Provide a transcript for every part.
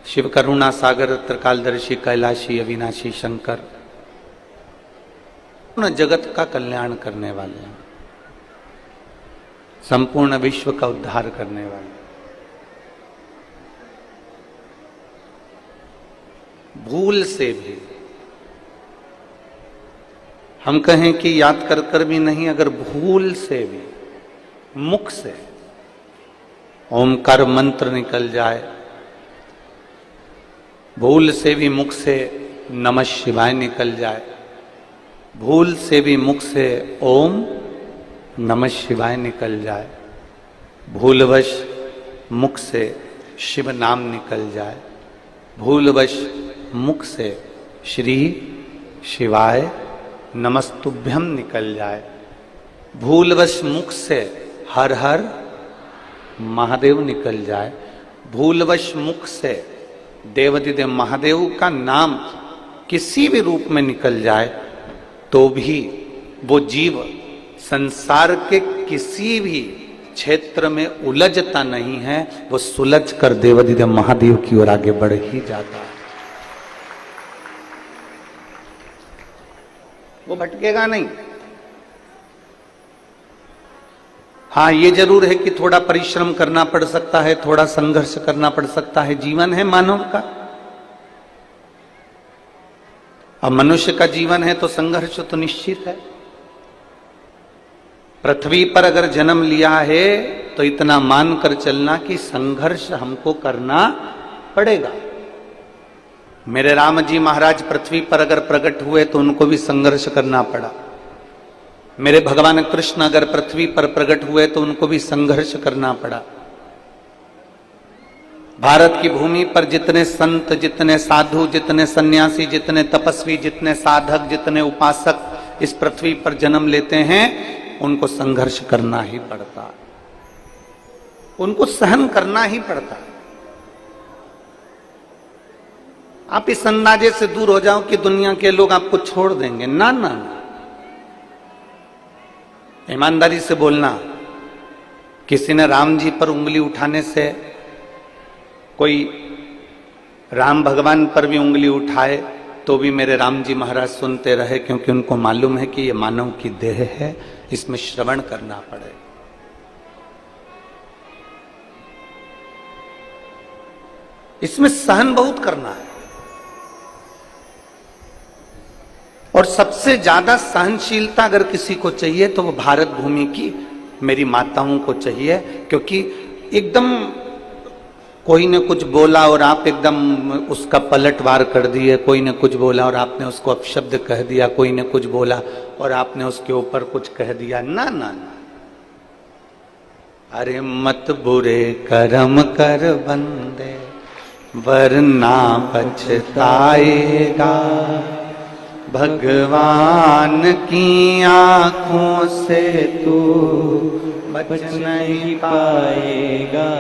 शिव करुणा सागर त्रिकालदर्शी कैलाशी अविनाशी शंकर पूर्ण जगत का कल्याण करने वाले हैं, संपूर्ण विश्व का उद्धार करने वाले। भूल से भी हम कहें कि याद कर कर भी नहीं, अगर भूल से भी मुख से ओमकार मंत्र निकल जाए, भूल से भी मुख से नमः शिवाय निकल जाए, भूल से भी मुख से ओम नमः शिवाय निकल जाए, भूलवश मुख से शिव नाम निकल जाए, भूलवश मुख से श्री शिवाय नमस्तुभ्यम निकल जाए, भूलवश मुख से हर हर महादेव निकल जाए, भूलवश मुख से देवाधिदेव महादेव का नाम किसी भी रूप में निकल जाए, तो भी वो जीव संसार के किसी भी क्षेत्र में उलझता नहीं है, वो सुलझ कर देवाधिदेव महादेव की ओर आगे बढ़ ही जाता है। वो भटकेगा नहीं। हाँ, ये जरूर है कि थोड़ा परिश्रम करना पड़ सकता है, थोड़ा संघर्ष करना पड़ सकता है, जीवन है मानव का। अब मनुष्य का जीवन है तो संघर्ष तो निश्चित है। पृथ्वी पर अगर जन्म लिया है तो इतना मानकर चलना कि संघर्ष हमको करना पड़ेगा। मेरे राम जी महाराज पृथ्वी पर अगर प्रकट हुए तो उनको भी संघर्ष करना पड़ा। मेरे भगवान कृष्ण अगर पृथ्वी पर प्रकट हुए तो उनको भी संघर्ष करना पड़ा। भारत की भूमि पर जितने संत, जितने साधु, जितने सन्यासी, जितने तपस्वी, जितने साधक, जितने उपासक इस पृथ्वी पर जन्म लेते हैं, उनको संघर्ष करना ही पड़ता है, उनको सहन करना ही पड़ता है। आप इस अंदाजे से दूर हो जाओ कि दुनिया के लोग आपको छोड़ देंगे, ना ना ना। ईमानदारी से बोलना, किसी ने राम जी पर उंगली उठाने से कोई राम भगवान पर भी उंगली उठाए तो भी मेरे राम जी महाराज सुनते रहे, क्योंकि उनको मालूम है कि ये मानव की देह है, इसमें श्रवण करना पड़ेगा। इसमें सहन बहुत करना है, और सबसे ज्यादा सहनशीलता अगर किसी को चाहिए तो वो भारत भूमि की मेरी माताओं को चाहिए। क्योंकि एकदम कोई ने कुछ बोला और आप एकदम उसका पलटवार कर दिए, कोई ने कुछ बोला और आपने उसको अपशब्द कह दिया, कोई ने कुछ बोला और आपने उसके ऊपर कुछ कह दिया, ना ना ना। अरे मत बुरे कर्म कर बंदे वरना पछताएगा, भगवान की आंखों से तू बच नहीं पाएगा,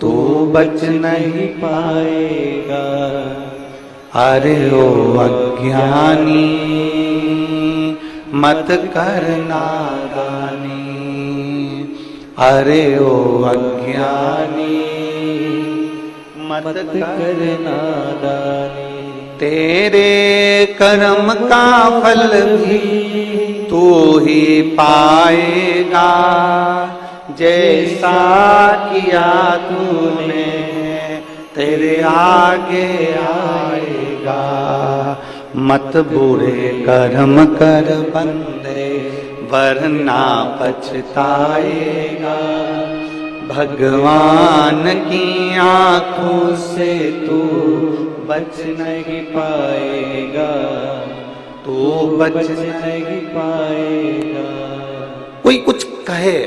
तू बच नहीं पाएगा। अरे ओ अज्ञानी मत कर नादानी, अरे ओ अज्ञानी मत कर नादानी। तेरे कर्म का फल भी तू ही पाएगा, जैसा किया तूने तेरे आगे आएगा। मत बुरे कर्म कर बंदे वरना पछताएगा, भगवान की आंखों से तू बच नहीं पाएगा, तू बच नहीं पाएगा। कोई कुछ कहे,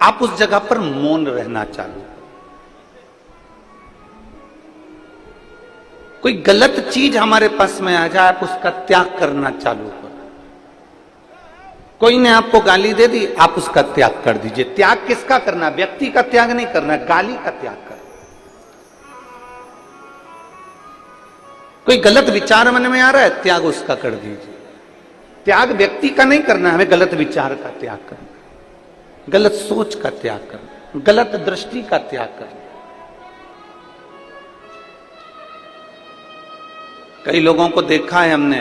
आप उस जगह पर मौन रहना चालू। कोई गलत चीज हमारे पास में आ जाए, आप उसका त्याग करना चालू करो। कोई ने आपको गाली दे दी, आप उसका त्याग कर दीजिए। त्याग किसका करना? व्यक्ति का त्याग नहीं करना, गाली का त्याग करना। कोई गलत विचार मन में आ रहा है, त्याग उसका कर दीजिए। त्याग व्यक्ति का नहीं करना, हमें गलत विचार का त्याग करना, गलत सोच का त्याग करना, गलत दृष्टि का त्याग करना। कई लोगों को देखा है हमने,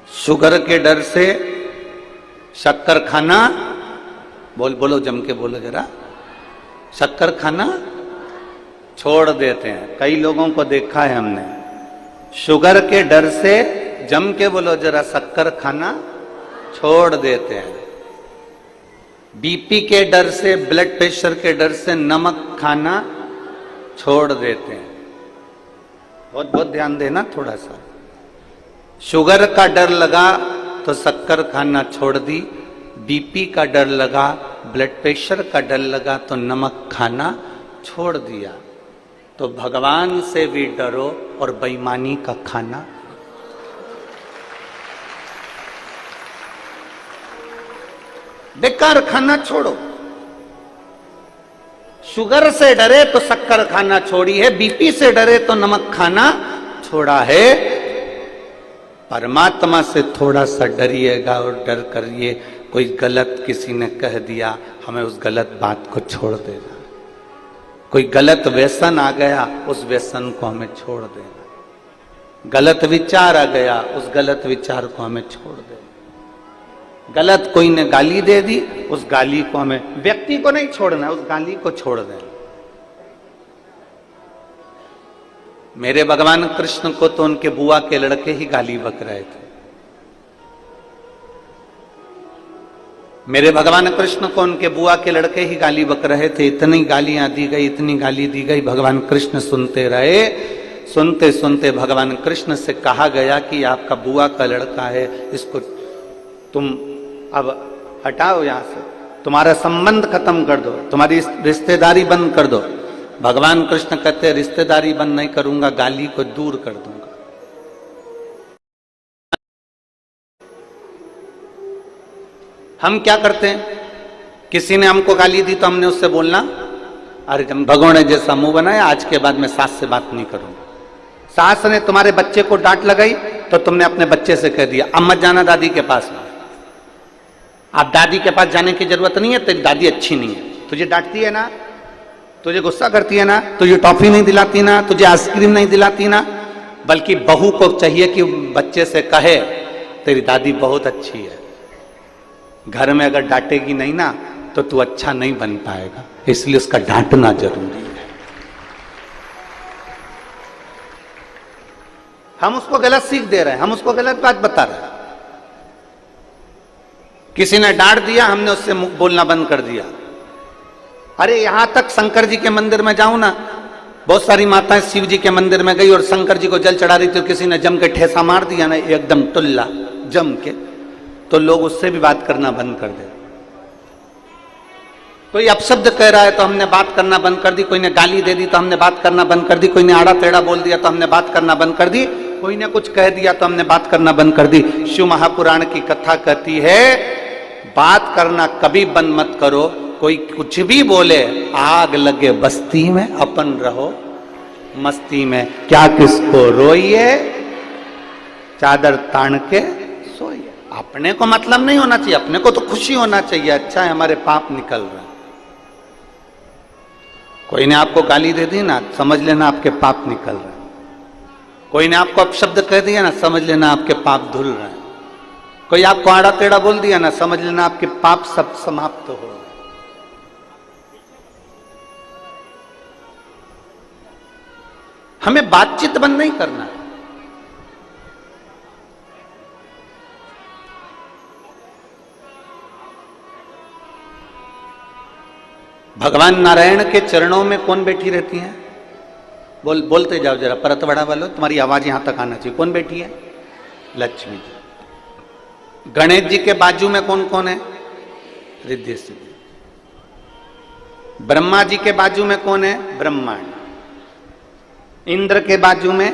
शुगर के डर से शक्कर खाना, बोलो जम के बोलो जरा, शक्कर खाना छोड़ देते हैं। कई लोगों को देखा है हमने, शुगर के डर से, जम के बोलो जरा, शक्कर खाना छोड़ देते हैं। बीपी के डर से, ब्लड प्रेशर के डर से नमक खाना छोड़ देते हैं। बहुत बहुत ध्यान देना थोड़ा सा। शुगर का डर लगा तो शक्कर खाना छोड़ दी, बीपी का डर लगा, ब्लड प्रेशर का डर लगा तो नमक खाना छोड़ दिया। तो भगवान से भी डरो और बेईमानी का खाना, बेकार खाना छोड़ो। शुगर से डरे तो शक्कर खाना छोड़ी है, बीपी से डरे तो नमक खाना छोड़ा है। परमात्मा से थोड़ा सा डरिएगा और डर करिए, कोई गलत किसी ने कह दिया, हमें उस गलत बात को छोड़ देना। कोई गलत व्यसन आ गया, उस व्यसन को हमें छोड़ देना। गलत विचार आ गया, उस गलत विचार को हमें छोड़ देना। गलत कोई ने गाली दे दी, उस गाली को हमें, व्यक्ति को नहीं छोड़ना, उस गाली को छोड़ देना। मेरे भगवान कृष्ण को तो उनके बुआ के लड़के ही गाली बक रहे थे। मेरे भगवान कृष्ण को उनके बुआ के लड़के ही गाली बक रहे थे। इतनी गालियां दी गई, इतनी गाली दी गई, भगवान कृष्ण सुनते रहे। सुनते सुनते भगवान कृष्ण से कहा गया कि आपका बुआ का लड़का है, इसको तुम अब हटाओ यहां से, तुम्हारा संबंध खत्म कर दो, तुम्हारी रिश्तेदारी बंद कर दो। भगवान कृष्ण कहते रिश्तेदारी बंद नहीं करूंगा, गाली को दूर कर दूंगा। हम क्या करते हैं, किसी ने हमको गाली दी तो हमने उससे बोलना, अरे तुम भगोड़े जैसा मुंह बनाया, आज के बाद मैं सास से बात नहीं करूंगा। सास ने तुम्हारे बच्चे को डांट लगाई तो तुमने अपने बच्चे से कह दिया अब मत जाना दादी के पास में। आप दादी के पास जाने की जरूरत नहीं है, तेरी दादी अच्छी नहीं है, तुझे डांटती है ना, तुझे गुस्सा करती है ना, तुझे टॉफी नहीं दिलाती ना, तुझे आइसक्रीम नहीं दिलाती ना। बल्कि बहू को चाहिए कि बच्चे से कहे तेरी दादी बहुत अच्छी है। घर में अगर डांटेगी नहीं ना तो तू अच्छा नहीं बन पाएगा, इसलिए उसका डांटना जरूरी है। हम उसको गलत सीख दे रहे हैं, हम उसको गलत बात बता रहे हैं। किसी ने डांट दिया, हमने उससे बोलना बंद कर दिया। अरे यहां तक शंकर जी के मंदिर में जाऊं ना, बहुत सारी माताएं शिव जी के मंदिर में गई और शंकर जी को जल चढ़ा रही थी, किसी ने जम के ठेसा मार दिया ना, एकदम टुल्ला जम के, तो लोग उससे भी बात करना बंद कर दे। कोई अपशब्द कह रहा है तो हमने बात करना बंद कर दी, कोई ने गाली दे दी तो हमने बात करना बंद कर दी, कोई ने आड़ा टेढ़ा बोल दिया तो हमने बात करना बंद कर दी, कोई ने कुछ कह दिया तो हमने बात करना बंद कर दी। शिव महापुराण की कथा कहती है बात करना कभी बंद मत करो। कोई कुछ भी बोले, आग लगे बस्ती में, अपन रहो मस्ती में। क्या किसको रोइए, चादर तान के सोइए। अपने को मतलब नहीं होना चाहिए, अपने को तो खुशी होना चाहिए, अच्छा है हमारे पाप निकल रहे हैं। कोई ने आपको गाली दे दी ना, समझ लेना आपके पाप निकल रहे हैं। कोई ने आपको अपशब्द कह दिया ना, समझ लेना आपके पाप धुल रहे हैं। कोई आपको आड़ा टेढ़ा बोल दिया ना, समझ लेना आपके पाप सब समाप्त हो रहे हैं। हमें बातचीत बंद नहीं करना है। भगवान नारायण के चरणों में कौन बैठी रहती है? बोलते जाओ जरा, परत बड़ा वालों, तुम्हारी आवाज यहां तक आना चाहिए। कौन बैठी है? लक्ष्मी जी। गणेश जी के बाजू में कौन कौन है? रिद्धि सिद्धि। ब्रह्मा जी के बाजू में कौन है? ब्रह्मांड। इंद्र के बाजू में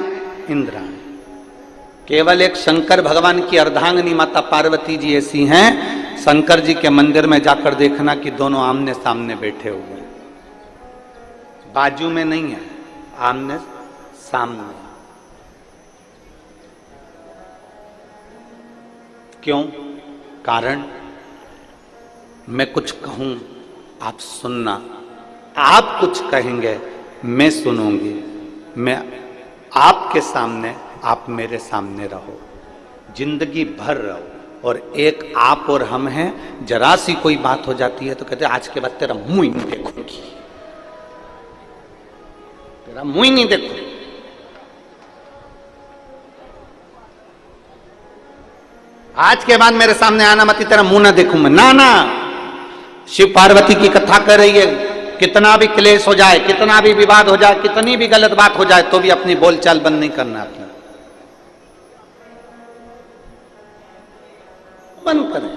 इंद्राणी। केवल एक शंकर भगवान की अर्धांगिनी माता पार्वती जी ऐसी हैं, शंकर जी के मंदिर में जाकर देखना कि दोनों आमने सामने बैठे हुए हैं, बाजू में नहीं है, आमने सामने। क्यों? कारण मैं कुछ कहूं आप सुनना, आप कुछ कहेंगे मैं सुनूंगी, मैं आपके सामने आप मेरे सामने रहो, जिंदगी भर रहो। और एक आप और हम हैं, जरा सी कोई बात हो जाती है तो कहते आज के बाद तेरा मुंह ही नहीं देखूंगी, तेरा मुंह ही नहीं देखूंगी। आज के बाद मेरे सामने आना मत, तेरा मुंह ना देखूं मैं। ना ना, शिव पार्वती की कथा कर रही है, कितना भी क्लेश हो जाए, कितना भी विवाद हो जाए, कितनी भी गलत बात हो जाए, तो भी अपनी बोलचाल बंद नहीं करना, अपना बंद करें।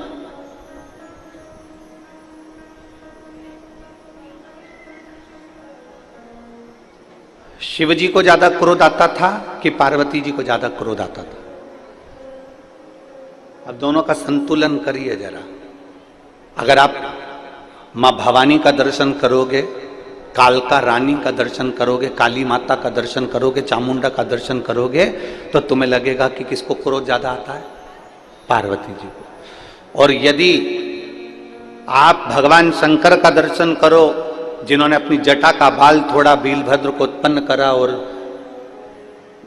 शिव जी को ज्यादा क्रोध आता था कि पार्वती जी को ज्यादा क्रोध आता था? अब दोनों का संतुलन करिए जरा। अगर आप मां भवानी का दर्शन करोगे, कालका रानी का दर्शन करोगे, काली माता का दर्शन करोगे, चामुंडा का दर्शन करोगे, तो तुम्हें लगेगा कि किसको क्रोध ज्यादा आता है? पार्वती जी को। और यदि आप भगवान शंकर का दर्शन करो, जिन्होंने अपनी जटा का बाल थोड़ा वीरभद्र को उत्पन्न करा और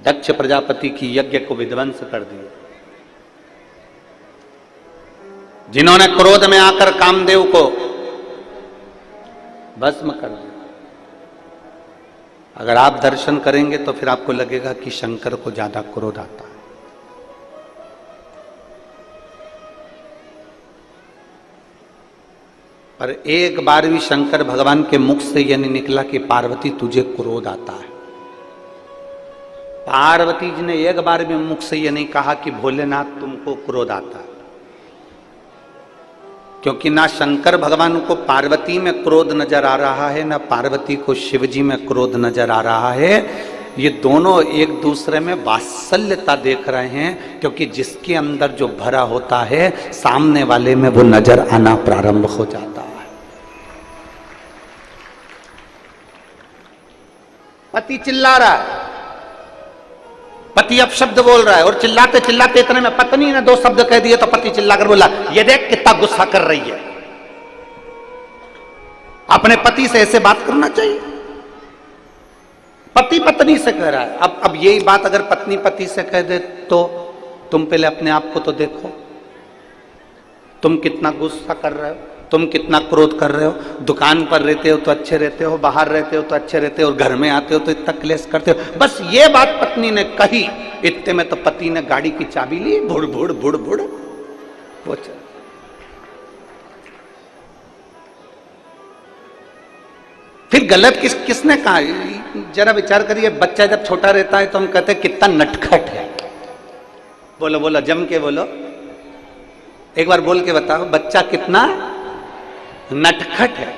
दक्ष प्रजापति की यज्ञ को विध्वंस कर दिया, जिन्होंने क्रोध में आकर कामदेव को भस्म कर दिया, अगर आप दर्शन करेंगे तो फिर आपको लगेगा कि शंकर को ज्यादा क्रोध आता है। पर एक बार भी शंकर भगवान के मुख से यह नहीं निकला कि पार्वती तुझे क्रोध आता है। पार्वती जी ने एक बार भी मुख से यह नहीं कहा कि भोलेनाथ तुमको क्रोध आता है, क्योंकि ना शंकर भगवान को पार्वती में क्रोध नजर आ रहा है, ना पार्वती को शिव जी में क्रोध नजर आ रहा है। ये दोनों एक दूसरे में वात्सल्यता देख रहे हैं, क्योंकि जिसके अंदर जो भरा होता है सामने वाले में वो नजर आना प्रारंभ हो जाता है। पति चिल्ला रहा है, पति अपशब्द बोल रहा है, और चिल्लाते चिल्लाते इतने में पत्नी ने दो शब्द कह दिए तो पति चिल्लाकर बोला, ये देख कितना गुस्सा कर रही है। अपने पति से ऐसे बात करना चाहिए? पति पत्नी से कह रहा है। अब यही बात अगर पत्नी पति से कह दे तो तुम पहले अपने आप को तो देखो, तुम कितना गुस्सा कर रहे हो, तुम कितना क्रोध कर रहे हो। दुकान पर रहते हो तो अच्छे रहते हो, बाहर रहते हो तो अच्छे रहते हो, और घर में आते हो तो इतना क्लेश करते हो। बस ये बात पत्नी ने कही, इतने में तो पति ने गाड़ी की चाबी ली, भुड़ भुड़ भुड़ भुड़ वो चल। फिर गलत किसने कहा? जरा विचार करिए, बच्चा जब छोटा रहता है तो हम कहते हैं कितना नटखट है। बोलो बोलो, जम के बोलो, एक बार बोल के बताओ, बच्चा कितना नटखट है।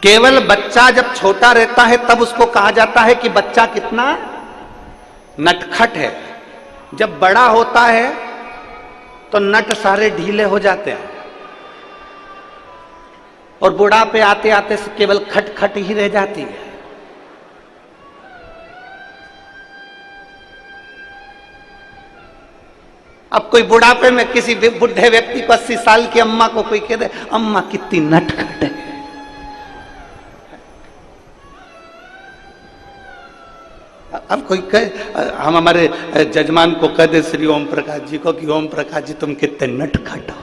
केवल बच्चा जब छोटा रहता है तब उसको कहा जाता है कि बच्चा कितना नटखट है। जब बड़ा होता है तो नट सारे ढीले हो जाते हैं, और बुढ़ापे आते आते से केवल खटखट ही रह जाती है। अब कोई बुढ़ापे में किसी बुढ़े व्यक्ति को 80 साल की अम्मा को कोई कह दे, अम्मा कितनी नटखट है, अब कोई कहे, हम हमारे जजमान को कह दे श्री ओम प्रकाश जी को कि ओम प्रकाश जी तुम कितने नटखट हो।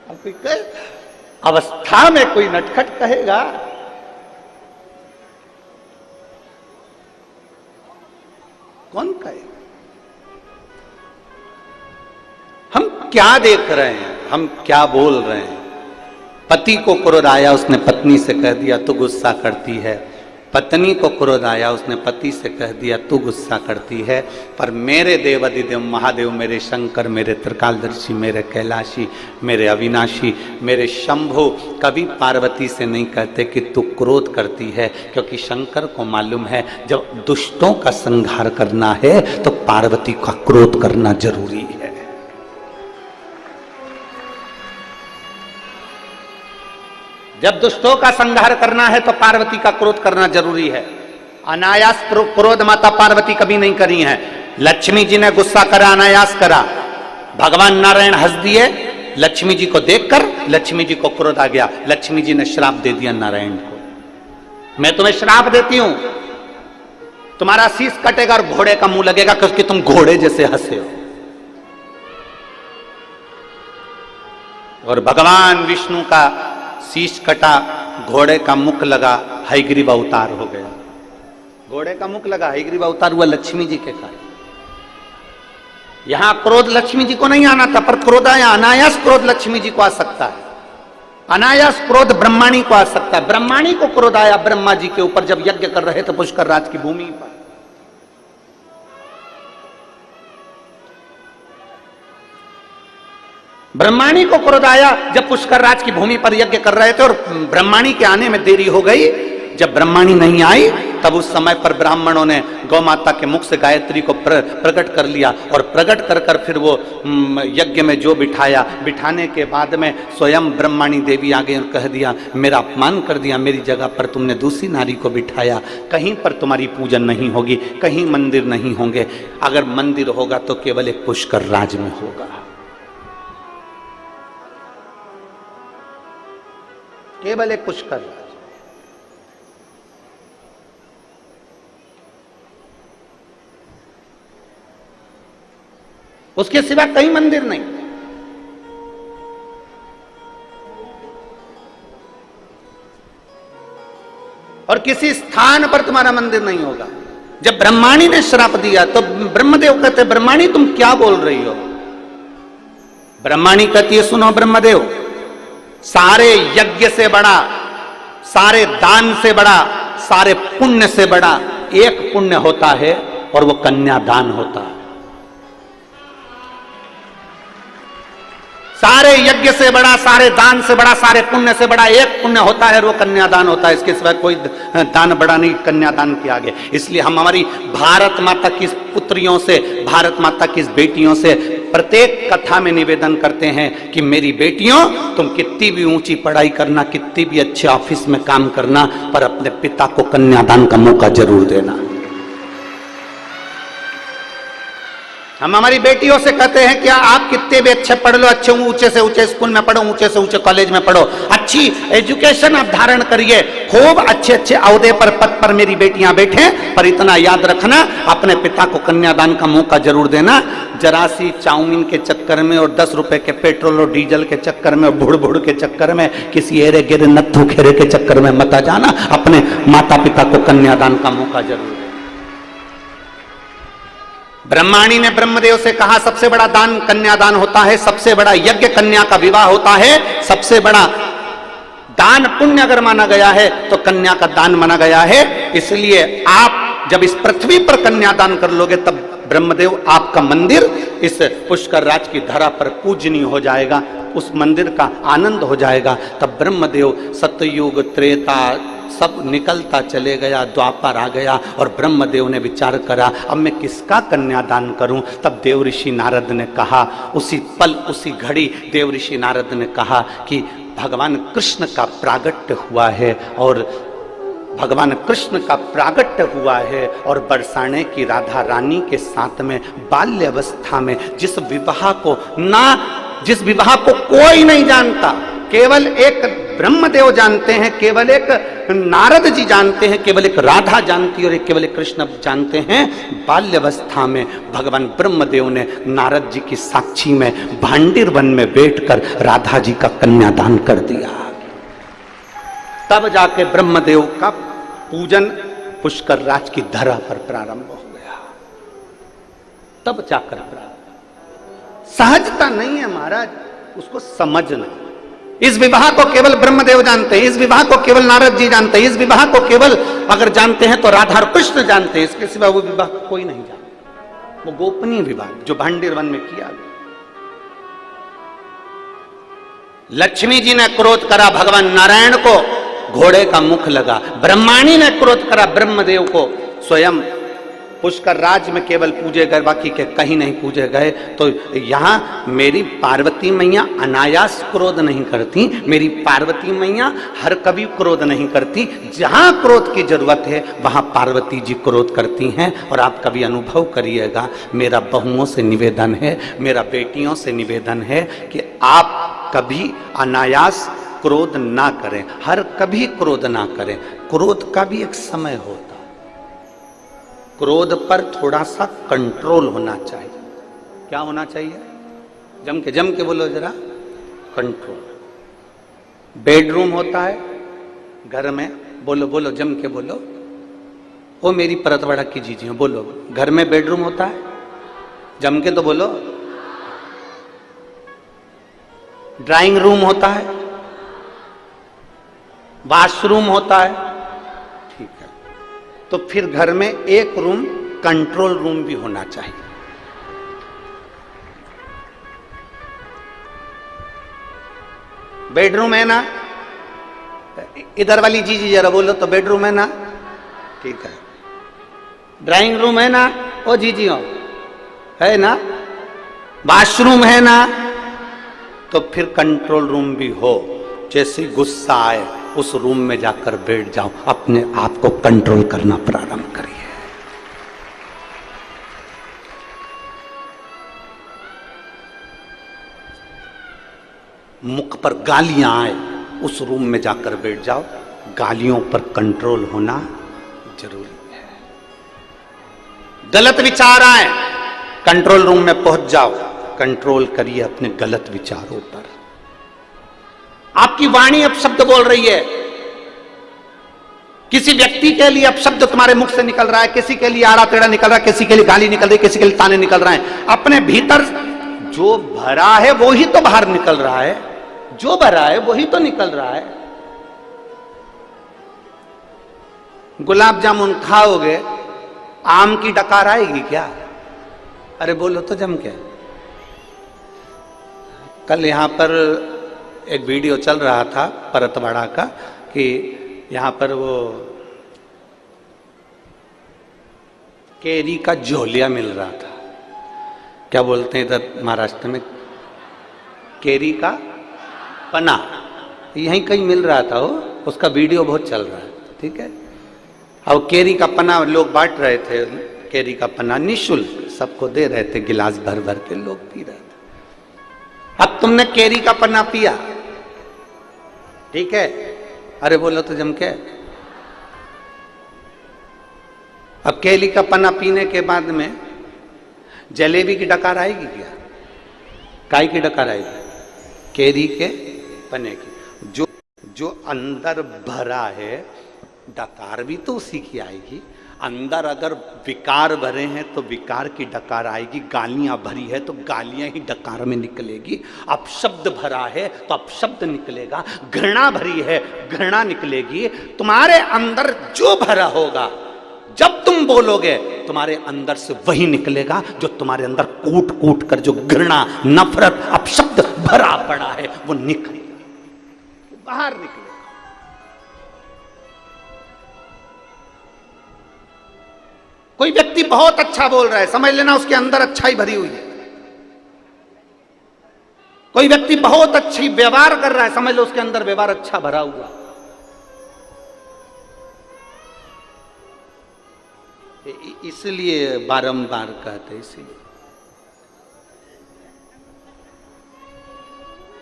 अब कोई कहे, अवस्था में कोई नटखट कहेगा? कौन कहेगा? हम क्या देख रहे हैं, हम क्या बोल रहे हैं? पति को क्रोध आया, उसने पत्नी से कह दिया तू गुस्सा करती है। पत्नी को क्रोध आया, उसने पति से कह दिया तू गुस्सा करती है। पर मेरे देव अधिदेव महादेव, मेरे शंकर, मेरे त्रिकालदर्शी, मेरे कैलाशी, मेरे अविनाशी, मेरे शंभु कभी पार्वती से नहीं कहते कि तू क्रोध करती है, क्योंकि शंकर को मालूम है जब दुष्टों का संहार करना है तो पार्वती का क्रोध करना जरूरी है। जब दुष्टों का संहार करना है तो पार्वती का क्रोध करना जरूरी है। अनायास क्रोध माता पार्वती कभी नहीं करी है। लक्ष्मी जी ने गुस्सा करा, अनायास करा। भगवान नारायण हंस दिए, लक्ष्मी जी को देखकर लक्ष्मी जी को क्रोध आ गया। लक्ष्मी जी ने श्राप दे दिया नारायण को, मैं तुम्हें श्राप देती हूं, तुम्हारा शीश कटेगा और घोड़े का मुंह लगेगा क्योंकि तुम घोड़े जैसे हंसे हो। और भगवान विष्णु का शीश कटा, घोड़े का मुख लगा, हयग्रीव अवतार हो गया। घोड़े का मुख लगा, हयग्रीव अवतार हुआ लक्ष्मी जी के कारण। यहां क्रोध लक्ष्मी जी को नहीं आना था, पर क्रोध आया। अनायास क्रोध लक्ष्मी जी को आ सकता है, अनायास क्रोध ब्रह्माणी को आ सकता है। ब्रह्माणी को क्रोध आया ब्रह्मा जी के ऊपर जब यज्ञ कर रहे थे पुष्कर राज की भूमि पर। ब्रह्माणी को क्रोध आया जब पुष्कर राज की भूमि पर यज्ञ कर रहे थे और ब्रह्माणी के आने में देरी हो गई। जब ब्रह्माणी नहीं आई तब उस समय पर ब्राह्मणों ने गौ माता के मुख से गायत्री को प्रकट कर लिया और प्रकट कर कर फिर वो यज्ञ में जो बिठाया। बिठाने के बाद में स्वयं ब्रह्माणी देवी आ गई और कह दिया, मेरा अपमान कर दिया, मेरी जगह पर तुमने दूसरी नारी को बिठाया। कहीं पर तुम्हारी पूजन नहीं होगी, कहीं मंदिर नहीं होंगे। अगर मंदिर होगा तो केवल एक पुष्कर राज में होगा, केवल एक पुष्कर राज। उसके सिवा कहीं मंदिर नहीं। और किसी स्थान पर तुम्हारा मंदिर नहीं होगा। जब ब्रह्माणी ने श्राप दिया तो ब्रह्मदेव कहते, ब्रह्माणी तुम क्या बोल रही हो? ब्रह्माणी कहती है, सुनो ब्रह्मदेव, सारे यज्ञ से बड़ा, सारे दान से बड़ा, सारे पुण्य से बड़ा एक पुण्य होता है और वो कन्यादान होता है। सारे यज्ञ से बड़ा, सारे दान से बड़ा, सारे पुण्य से बड़ा एक पुण्य होता है, वो कन्यादान होता है। इसके सिवा कोई दान बड़ा नहीं कन्यादान के आगे। इसलिए हम हमारी भारत माता की पुत्रियों से, भारत माता की बेटियों से प्रत्येक कथा में निवेदन करते हैं कि मेरी बेटियों, तुम कितनी भी ऊंची पढ़ाई करना, कितनी भी अच्छे ऑफिस में काम करना, पर अपने पिता को कन्यादान का मौका जरूर देना। हम हमारी बेटियों से कहते हैं कि आप कितने भी अच्छे पढ़ लो, अच्छे ऊंचे से ऊंचे स्कूल में पढ़ो, ऊंचे से ऊंचे कॉलेज में पढ़ो, अच्छी एजुकेशन आप धारण करिए, खूब अच्छे अच्छे अहदे पर, पद पर मेरी बेटियां बैठे, पर इतना याद रखना अपने पिता को कन्यादान का मौका जरूर देना। जरा सी चाउमीन के चक्कर में और 10 रुपए के पेट्रोल और डीजल के चक्कर में और भुड़ भुड़ के चक्कर में, किसी एरे गिरे नत्थु खेरे के चक्कर में मत जाना। अपने माता पिता को कन्यादान का मौका जरूर देना। ब्रह्माणी ने ब्रह्मदेव से कहा, सबसे बड़ा दान कन्यादान होता है, सबसे बड़ा यज्ञ कन्या का विवाह होता है, सबसे बड़ा दान पुण्य अगर माना गया है तो कन्या का दान माना गया है। इसलिए आप जब इस पृथ्वी पर कन्यादान कर लोगे तब ब्रह्मदेव आपका मंदिर इस पुष्कर राज की धरा पर पूजनीय हो जाएगा, उस मंदिर का आनंद हो जाएगा। तब ब्रह्मदेव सतयुग त्रेता सब निकलता चले गया, द्वापर आ गया और ब्रह्मदेव ने विचार करा, अब मैं किसका कन्यादान करूं? तब देव ऋषि नारद ने कहा, उसी पल उसी घड़ी देव ऋषि नारद ने कहा कि भगवान कृष्ण का प्रागट्य हुआ है और भगवान कृष्ण का प्रागट्य हुआ है और बरसाने की राधा रानी के साथ में बाल्य अवस्था में जिस विवाह को कोई नहीं जानता, केवल एक ब्रह्मदेव जानते हैं, केवल एक नारद जी जानते हैं, केवल एक राधा जानती है और एक केवल एक कृष्ण जानते हैं। बाल्यावस्था में भगवान ब्रह्मदेव ने नारद जी की साक्षी में भांडिर वन में बैठकर राधा जी का कन्यादान कर दिया। तब जाके ब्रह्मदेव का पूजन पुष्कर राज की धरा पर प्रारंभ हो गया। तब जाकर सहजता नहीं है महाराज, उसको समझना। इस विवाह को केवल ब्रह्मदेव जानते हैं, इस विवाह को केवल नारद जी जानते हैं, इस विवाह को केवल अगर जानते हैं तो राधा और कृष्ण जानते हैं, इसके सिवा वो विवाह कोई नहीं जानता। वो गोपनीय विवाह जो भांडिर वन में किया गया। लक्ष्मी जी ने क्रोध करा भगवान नारायण को, घोड़े का मुख लगा। ब्रह्माणी ने क्रोध करा ब्रह्मदेव को, स्वयं पुष्कर राज में केवल पूजे गए, बाकी के कहीं नहीं पूजे गए। तो यहाँ मेरी पार्वती मैया अनायास क्रोध नहीं करती, मेरी पार्वती मैया हर कभी क्रोध नहीं करती। जहां क्रोध की जरूरत है वहां पार्वती जी क्रोध करती हैं। और आप कभी अनुभव करिएगा, मेरा बहुओं से निवेदन है, मेरा बेटियों से निवेदन है कि आप कभी अनायास क्रोध ना करें, हर कभी क्रोध ना करें। क्रोध का भी एक समय होता, क्रोध पर थोड़ा सा कंट्रोल होना चाहिए। क्या होना चाहिए? जम के बोलो जरा, कंट्रोल। बेडरूम होता है घर में, बोलो बोलो जम के बोलो। ओ मेरी परतवाड़ा की जीजी बोलो, घर में बेडरूम होता है, जम के तो बोलो। ड्राइंग रूम होता है, वॉशरूम होता है, ठीक है। तो फिर घर में एक रूम कंट्रोल रूम भी होना चाहिए। बेडरूम है ना, इधर वाली जी जरा बोलो तो बेडरूम है ना, ठीक है। ड्राइंग रूम है ना, ओ जी हो है ना, वॉशरूम है ना, तो फिर कंट्रोल रूम भी हो। जैसे गुस्सा आए उस रूम में जाकर बैठ जाओ, अपने आप को कंट्रोल करना प्रारंभ करिए। मुख पर गालियां आए उस रूम में जाकर बैठ जाओ, गालियों पर कंट्रोल होना जरूरी है। गलत विचार आए कंट्रोल रूम में पहुंच जाओ, कंट्रोल करिए अपने गलत विचारों पर। आपकी वाणी अब शब्द बोल रही है, किसी व्यक्ति के लिए अब शब्द तुम्हारे मुख से निकल रहा है, किसी के लिए आड़ा टेढ़ा निकल रहा है, किसी के लिए गाली निकल रही है, किसी के लिए ताने निकल रहे हैं। अपने भीतर जो भरा है वो ही तो बाहर निकल रहा है, जो भरा है वही तो निकल रहा है। गुलाब जामुन खाओगे, आम की डकार आएगी क्या? अरे बोलो तो जम के। कल यहां पर एक वीडियो चल रहा था परतवाड़ा का कि यहां पर वो केरी का झोलिया मिल रहा था। क्या बोलते हैं इधर महाराष्ट्र में, केरी का पना, यहीं कहीं मिल रहा था वो, उसका वीडियो बहुत चल रहा है, ठीक है। और केरी का पना लोग बांट रहे थे, केरी का पना निःशुल्क सबको दे रहे थे, गिलास भर भर के लोग पी रहे थे। अब तुमने केरी का पन्ना पिया, ठीक है, अरे बोलो तो जम के। अब केली का पन्ना पीने के बाद में जलेबी की डकार आएगी क्या? काय की डकार आएगी? केरी के पन्ने की। जो अंदर भरा है डकार भी तो उसी की आएगी। अंदर अगर विकार भरे हैं तो विकार की डकार आएगी, गालियां भरी है तो गालियां ही डकार में निकलेगी। अब शब्द भरा है तो अब शब्द निकलेगा, घृणा भरी है घृणा निकलेगी। तुम्हारे अंदर जो भरा होगा जब तुम बोलोगे तुम्हारे अंदर से वही निकलेगा जो तुम्हारे अंदर कूट कूट कर जो घृणा नफरत अब शब्द भरा पड़ा है वो निकलेगा, बाहर निकलेगा। कोई व्यक्ति बहुत अच्छा बोल रहा है, समझ लेना उसके अंदर अच्छाई भरी हुई है। कोई व्यक्ति बहुत अच्छी व्यवहार कर रहा है, समझ लो उसके अंदर व्यवहार अच्छा भरा हुआ। इसलिए बारंबार कहते, इसीलिए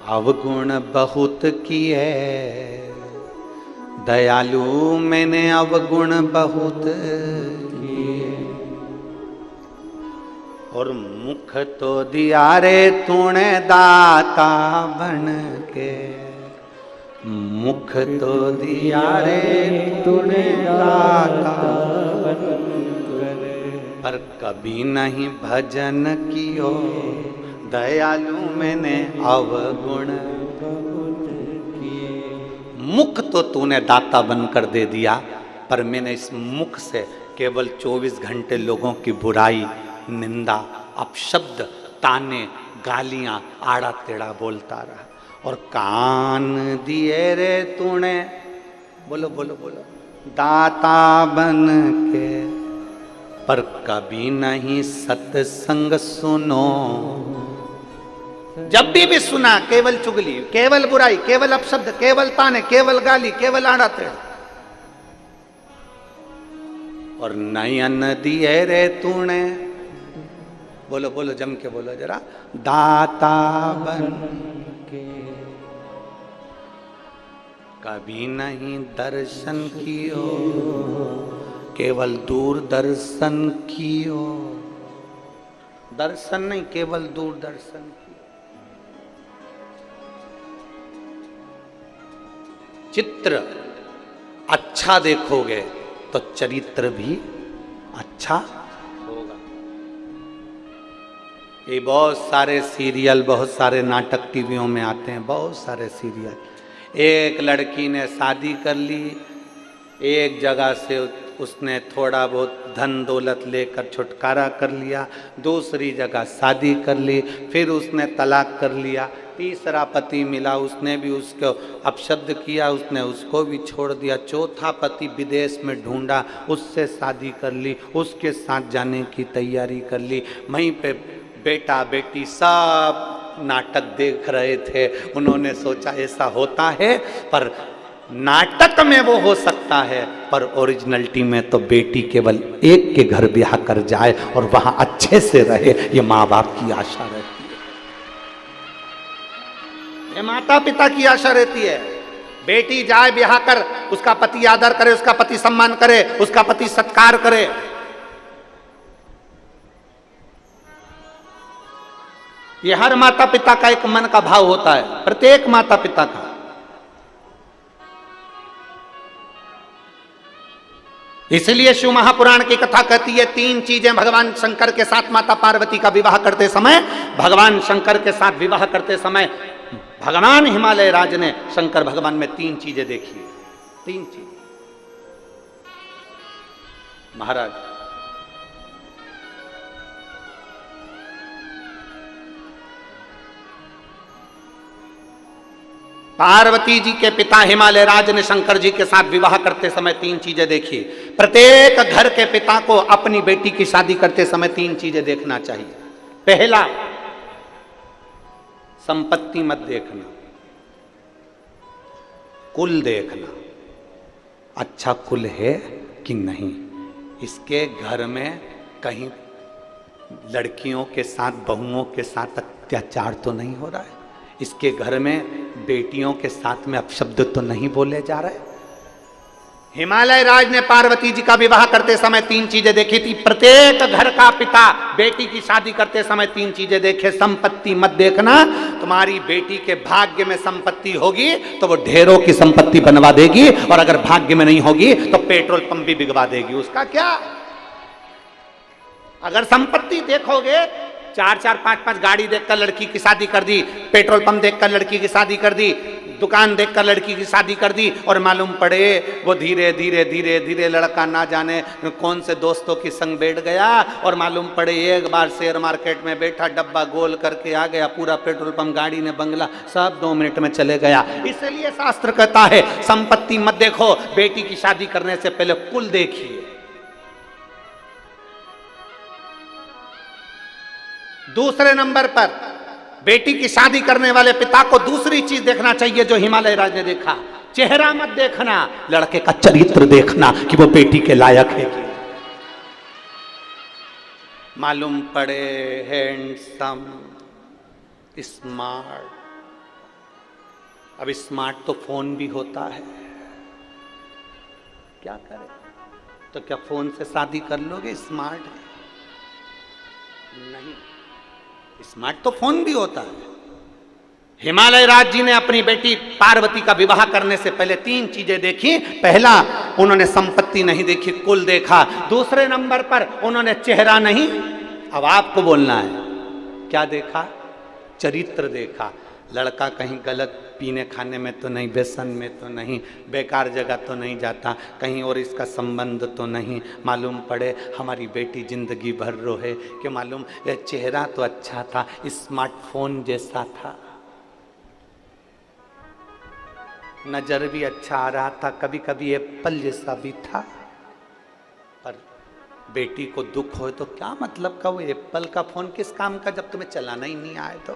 अवगुण बहुत किए दयालु मैंने अवगुण बहुत किए, और मुख तो दिया रे तूने दाता बन के, मुख तो दिया रे तूने दाता बन के, पर कभी नहीं भजन कियो दयालु मैंने अवगुण बहुत किए। मुख तो तूने दाता बनकर दे दिया, पर मैंने इस मुख से केवल 24 घंटे लोगों की बुराई निंदा अपशब्द ताने गालियां आड़ा टेढ़ा बोलता रहा। और कान दिए रे तूने, बोलो बोलो बोलो, दाता बन के, पर कभी नहीं सत्संग सुनो। जब भी सुना केवल चुगली, केवल बुराई, केवल अपशब्द, केवल ताने, केवल गाली, केवल आड़ा टेढ़ा। और नयन दिए रे तूने, बोलो बोलो जम के बोलो जरा, दाता बन के कभी नहीं दर्शन कियो, केवल दूरदर्शन कियो। दर्शन नहीं, केवल दूरदर्शन कियो। चित्र अच्छा देखोगे तो चरित्र भी अच्छा होगा। ये बहुत सारे सीरियल, बहुत सारे नाटक टीवियों में आते हैं, बहुत सारे सीरियल। एक लड़की ने शादी कर ली, एक जगह से उसने थोड़ा बहुत धन दौलत लेकर छुटकारा कर लिया, दूसरी जगह शादी कर ली, फिर उसने तलाक कर लिया, तीसरा पति मिला, उसने भी उसको अपशब्द किया, उसने उसको भी छोड़ दिया, चौथा पति विदेश में ढूंढा, उससे शादी कर ली, उसके साथ जाने की तैयारी कर ली। वहीं पे बेटा बेटी सब नाटक देख रहे थे। उन्होंने सोचा ऐसा होता है, पर नाटक में वो हो सकता है, पर ओरिजिनलिटी में तो बेटी केवल एक के घर ब्याह कर जाए और वहां अच्छे से रहे, ये माँ बाप की आशा रहती है, ये माता पिता की आशा रहती है। बेटी जाए ब्याह कर, उसका पति आदर करे, उसका पति सम्मान करे, उसका पति सत्कार करे। ये हर माता पिता का एक मन का भाव होता है, प्रत्येक माता पिता का। इसलिए शिव महापुराण की कथा कहती है, तीन चीजें भगवान शंकर के साथ माता पार्वती का विवाह करते समय, भगवान शंकर के साथ विवाह करते समय भगवान हिमालय राज ने शंकर भगवान में तीन चीजें देखी। तीन चीज। महाराज, पार्वती जी के पिता हिमालय राज ने शंकर जी के साथ विवाह करते समय तीन चीजें देखी। प्रत्येक घर के पिता को अपनी बेटी की शादी करते समय तीन चीजें देखना चाहिए। पहला, संपत्ति मत देखना, कुल देखना, अच्छा कुल है कि नहीं, इसके घर में कहीं लड़कियों के साथ, बहुओं के साथ अत्याचार तो नहीं हो रहा है, इसके घर में बेटियों के साथ में अपशब्द तो नहीं बोले जा रहे। हिमालय राज ने पार्वती जी का विवाह करते समय तीन चीजें देखी थी। प्रत्येक घर का पिता बेटी की शादी करते समय तीन चीजें देखे। संपत्ति मत देखना, तुम्हारी बेटी के भाग्य में संपत्ति होगी तो वो ढेरों की संपत्ति बनवा देगी, और अगर भाग्य में नहीं होगी तो पेट्रोल पंप भी बिगवा देगी। उसका क्या? अगर संपत्ति देखोगे, चार चार पांच पांच गाड़ी देखकर लड़की की शादी कर दी, पेट्रोल पंप देखकर लड़की की शादी कर दी, दुकान देखकर लड़की की शादी कर दी, और मालूम पड़े वो धीरे धीरे धीरे धीरे लड़का ना जाने कौन से दोस्तों की संग बैठ गया, और मालूम पड़े एक बार शेयर मार्केट में बैठा, डब्बा गोल करके आ गया, पूरा पेट्रोल पंप, गाड़ी ने, बंगला सब 2 मिनट में चले गया। इसलिए शास्त्र कहता है संपत्ति मत देखो, बेटी की शादी करने से पहले कुल देखिए। दूसरे नंबर पर बेटी की शादी करने वाले पिता को दूसरी चीज देखना चाहिए जो हिमालय राज ने देखा। चेहरा मत देखना, लड़के का चरित्र देखना कि वो बेटी के लायक है कि मालूम पड़े हैंडसम, स्मार्ट। अब स्मार्ट तो फोन भी होता है, क्या करें? तो क्या फोन से शादी कर लोगे? स्मार्ट है नहीं, स्मार्ट तो फोन भी होता है। हिमालय राज जी ने अपनी बेटी पार्वती का विवाह करने से पहले तीन चीजें देखी। पहला, उन्होंने संपत्ति नहीं देखी, कुल देखा। दूसरे नंबर पर उन्होंने चेहरा नहीं, अब आपको बोलना है, क्या देखा? चरित्र देखा। लड़का कहीं गलत पीने खाने में तो नहीं, व्यसन में तो नहीं, बेकार जगह तो नहीं जाता, कहीं और इसका संबंध तो नहीं। मालूम पड़े हमारी बेटी जिंदगी भर रोहे कि मालूम ये चेहरा तो अच्छा था, स्मार्टफोन जैसा था, नजर भी अच्छा आ रहा था, कभी कभी एप्पल जैसा भी था, पर बेटी को दुख हो तो क्या मतलब का वो एप्पल का फोन किस काम का जब तुम्हें चलाना ही नहीं आए तो?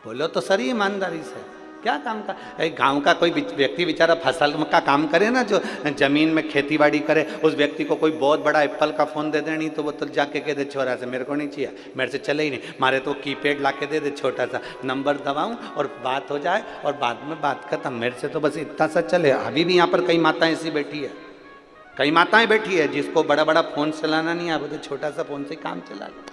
बोलो तो सही ईमानदारी से, क्या काम का? गांव का कोई व्यक्ति बेचारा फसल का काम करे ना, जो जमीन में खेती बाड़ी करे, उस व्यक्ति को कोई बहुत बड़ा एप्पल का फोन दे देनी तो वो तो जाके कह दे छोरा से मेरे को नहीं चाहिए, मेरे से चले ही नहीं, मारे तो कीपैड ला के दे दे, छोटा सा नंबर दबाऊं और बात हो जाए और बाद में बात खत्म, मेरे से तो बस इतना सा चले। अभी भी यहाँ पर कई माताएं ऐसी बैठी है, कई माताएं बैठी है जिसको बड़ा बड़ा फोन चलाना नहीं आता, तो छोटा सा फोन से काम चला ले।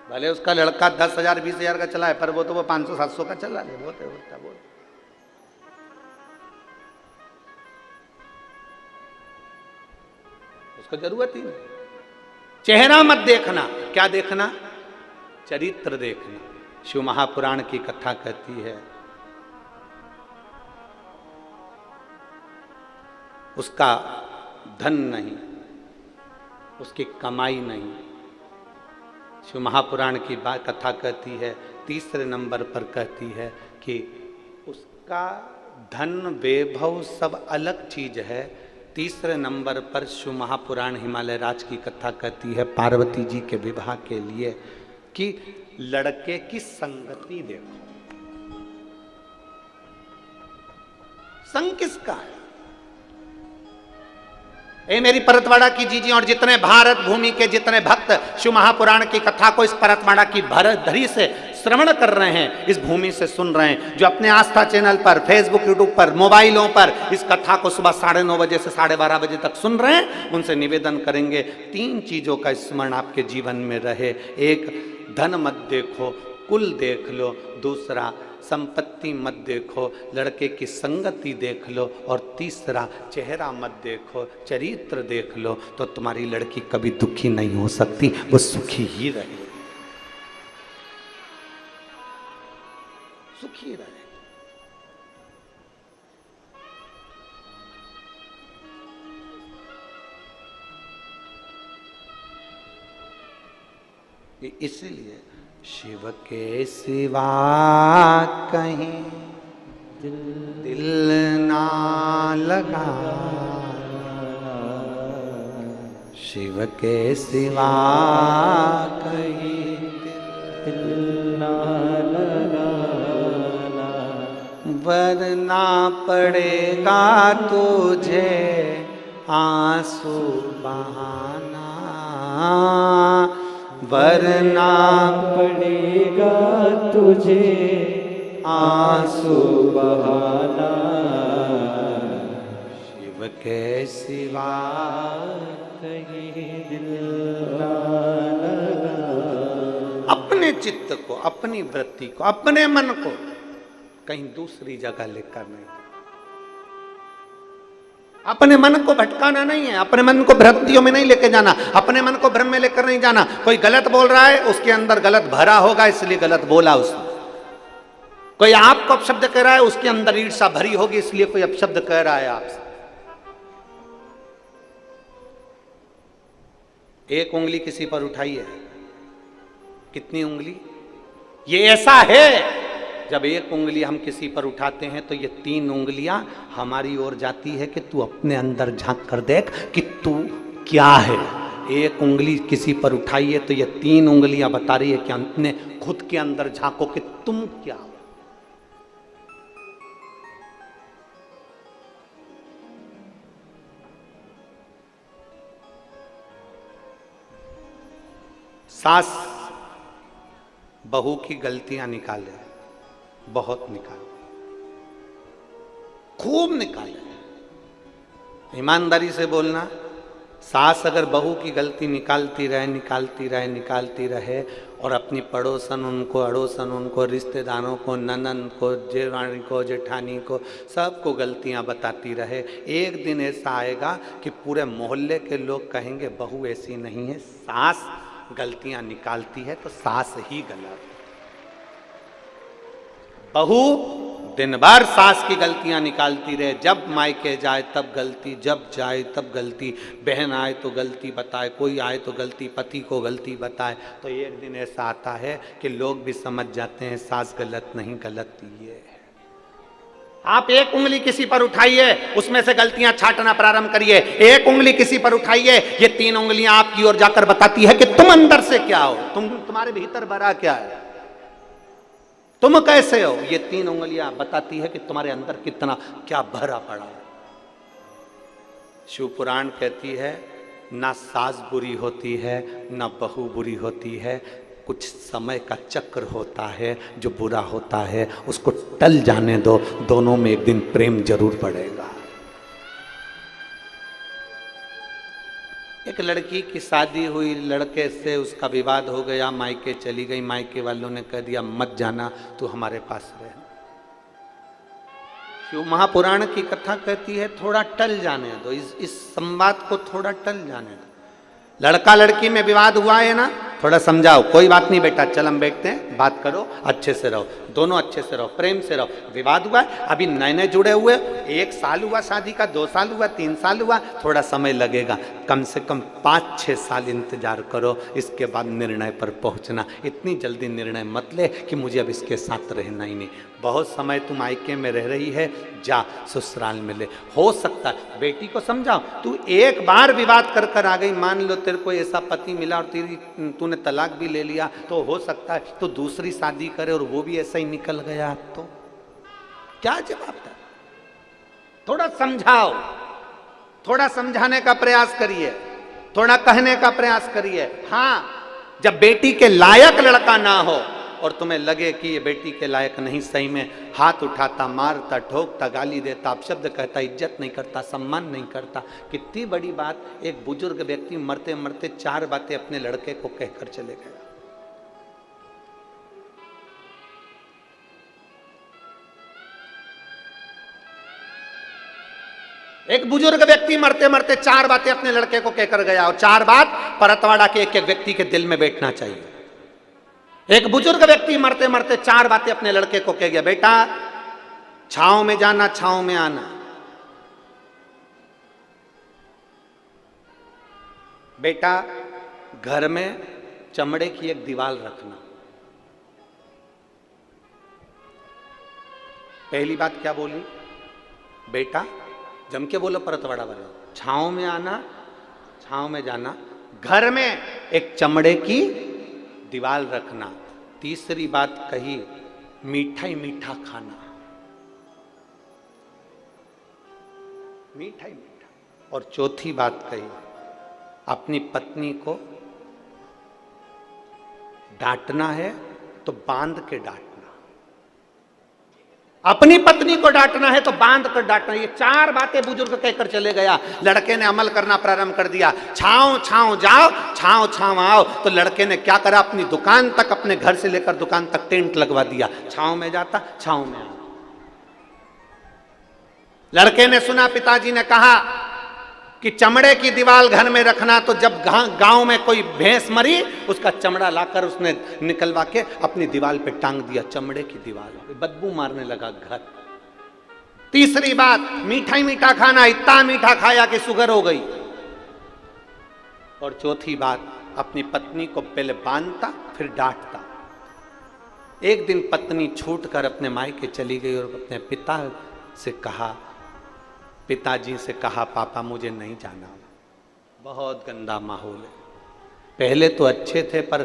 भले उसका लड़का 10,000 20,000 का चला है, पर वो तो वो 500-700 का चला ले, बहुत है बहुत। उसको जरूरत ही नहीं। चेहरा मत देखना, क्या देखना? चरित्र देखना। शिव महापुराण की कथा कहती है उसका धन नहीं, उसकी कमाई नहीं। शिव महापुराण की बात कथा कहती है, तीसरे नंबर पर कहती है कि उसका धन वैभव सब अलग चीज है। तीसरे नंबर पर शिव महापुराण हिमालय राज की कथा कहती है पार्वती जी के विवाह के लिए कि लड़के की संगति देखो, संग किसका है? ए मेरी परतवाड़ा की जीजी और जितने भारत भूमि के जितने भक्त शिव महापुराण की कथा को इस परतवाड़ा की धरी से श्रवण कर रहे हैं, इस भूमि से सुन रहे हैं, जो अपने आस्था चैनल पर, फेसबुक, यूट्यूब पर, मोबाइलों पर इस कथा को सुबह 9:30 बजे से 12:30 बजे तक सुन रहे हैं, उनसे निवेदन करेंगे 3 चीजों का स्मरण आपके जीवन में रहे। एक, धन मत देखो, कुल देख लो। दूसरा, संपत्ति मत देखो, लड़के की संगति देख लो। और तीसरा, चेहरा मत देखो, चरित्र देख लो, तो तुम्हारी लड़की कभी दुखी नहीं हो सकती, वो सुखी ही रहे, सुखी रहे। इसलिए शिव के सिवा कहीं दिल ना लगा, शिव के सिवा कहीं दिल ना लगा, वरना पड़ेगा तुझे आंसू बहाना, वरना पड़ेगा तुझे आंसू बहाना, शिव के सिवा कहीं दिल ना लगा। अपने चित्त को, अपनी वृत्ति को, अपने मन को कहीं दूसरी जगह लेकर नहीं, अपने मन को भटकाना नहीं है, अपने मन को भ्रांतियों में नहीं लेके जाना, अपने मन को भ्रम में लेकर नहीं जाना। कोई गलत बोल रहा है, उसके अंदर गलत भरा होगा इसलिए गलत बोला उसने। कोई आपको अपशब्द कह रहा है, उसके अंदर ईर्ष्या भरी होगी इसलिए कोई अपशब्द कह रहा है आपसे। एक उंगली किसी पर उठाई है, कितनी उंगली? ये ऐसा है जब एक उंगली हम किसी पर उठाते हैं तो ये 3 उंगलियां हमारी ओर जाती है कि तू अपने अंदर झांक कर देख कि तू क्या है। एक उंगली किसी पर उठाई है तो ये 3 उंगलियां बता रही है कि अपने खुद के अंदर झांको कि तुम क्या हो। सास बहू की गलतियां निकाले, बहुत निकाले, खूब निकाले। ईमानदारी से बोलना, सास अगर बहू की गलती निकालती रहे, निकालती रहे, निकालती रहे और अपनी पड़ोसन उनको, अड़ोसन उनको, रिश्तेदारों को, ननन को, जेठानी को, जेठानी को, सबको गलतियां बताती रहे, एक दिन ऐसा आएगा कि पूरे मोहल्ले के लोग कहेंगे बहू ऐसी नहीं है, सास गलतियां निकालती है तो सास ही गलत। बहू दिन भर सास की गलतियां निकालती रहे, जब मायके जाए तब गलती, जब जाए तब गलती, बहन आए तो गलती बताए, कोई आए तो गलती, पति को गलती बताए। तो एक दिन ऐसा आता है कि लोग भी समझ जाते हैं सास गलत नहीं, गलत ये है। आप एक उंगली किसी पर उठाइए, उसमें से गलतियां छांटना प्रारंभ करिए। एक उंगली किसी पर उठाइए, ये 3 उंगलियां आपकी ओर जाकर बताती है कि तुम अंदर से क्या हो, तुम्हारे भीतर भरा क्या है, तुम कैसे हो। ये 3 उंगलियां बताती है कि तुम्हारे अंदर कितना क्या भरा पड़ा है। शिव पुराण कहती है ना सास बुरी होती है ना बहू बुरी होती है, कुछ समय का चक्र होता है, जो बुरा होता है उसको टल जाने दो, दोनों में एक दिन प्रेम जरूर बढ़ेगा। एक लड़की की शादी हुई, लड़के से उसका विवाद हो गया, मायके चली गई, मायके वालों ने कह दिया मत जाना, तू हमारे पास रह। शिव महापुराण की कथा कहती है थोड़ा टल जाने दो, इस संवाद को थोड़ा टल जाने दो। लड़का लड़की में विवाद हुआ है ना, थोड़ा समझाओ, कोई बात नहीं बेटा, चल हम बैठते हैं, बात करो, अच्छे से रहो, दोनों अच्छे से रहो, प्रेम से रहो। विवाद हुआ है, अभी नए नए जुड़े हुए, 1 साल हुआ शादी का, 2 साल हुआ, 3 साल हुआ, थोड़ा समय लगेगा, कम से कम 5-6 साल इंतजार करो, इसके बाद निर्णय पर पहुंचना। इतनी जल्दी निर्णय मत ले कि मुझे अब इसके साथ रहना ही नहीं। बहुत समय तुम मायके में रह रही है, जा ससुराल में ले। हो सकता है बेटी को समझाओ, तू एक बार विवाद कर कर आ गई, मान लो तेरे को ऐसा पति मिला और तूने तलाक भी ले लिया, तो हो सकता है तो दूसरी शादी करे और वो भी ऐसा ही निकल गया, तो क्या जवाब था। थोड़ा समझाओ, थोड़ा समझाने का प्रयास करिए, थोड़ा कहने का प्रयास करिए। हाँ, जब बेटी के लायक लड़का ना हो और तुम्हें लगे कि ये बेटी के लायक नहीं, सही में हाथ उठाता, मारता, ठोकता, गाली देता, अपशब्द कहता, इज्जत नहीं करता, सम्मान नहीं करता। कितनी बड़ी बात, एक बुजुर्ग व्यक्ति मरते मरते 4 बातें अपने लड़के को कहकर चले गए। एक बुजुर्ग व्यक्ति मरते मरते 4 बातें अपने लड़के को कहकर गया, और 4 बात परतवाड़ा के एक एक व्यक्ति के दिल में बैठना चाहिए। एक बुजुर्ग व्यक्ति मरते मरते 4 बातें अपने लड़के को कह गया, बेटा छांव में जाना, छांव में आना, बेटा घर में चमड़े की एक दीवार रखना। पहली बात क्या बोली, बेटा जम के बोलो परतवाड़ा वाले, छांव में आना, छांव में जाना, घर में एक चमड़े की दीवार रखना। तीसरी बात कही, मीठा ही मीठा खाना, मीठा ही मीठा। और चौथी बात कही, अपनी पत्नी को डांटना है तो बांध के डांटना, अपनी पत्नी को डांटना है तो बांध कर डांटना। ये 4 बातें बुजुर्ग कहकर चले गया। लड़के ने अमल करना प्रारंभ कर दिया। छांव छांव जाओ, छांव छांव आओ। तो लड़के ने क्या करा, अपनी दुकान तक, अपने घर से लेकर दुकान तक टेंट लगवा दिया। छांव में जाता, छांव में आता। लड़के ने सुना पिताजी ने कहा कि चमड़े की दीवार घर में रखना, तो जब गांव में कोई भैंस मरी, उसका चमड़ा लाकर उसने निकलवा के अपनी दीवार पे टांग दिया। चमड़े की दीवार बदबू मारने लगा घर। तीसरी बात, मीठा ही मीठा खाना, इतना मीठा खाया कि शुगर हो गई। और चौथी बात, अपनी पत्नी को पहले बांधता फिर डांटता। एक दिन पत्नी छूटकर अपने मायके चली गई और अपने पिता से कहा, पिताजी से कहा, पापा मुझे नहीं जाना, बहुत गंदा माहौल है। पहले तो अच्छे थे, पर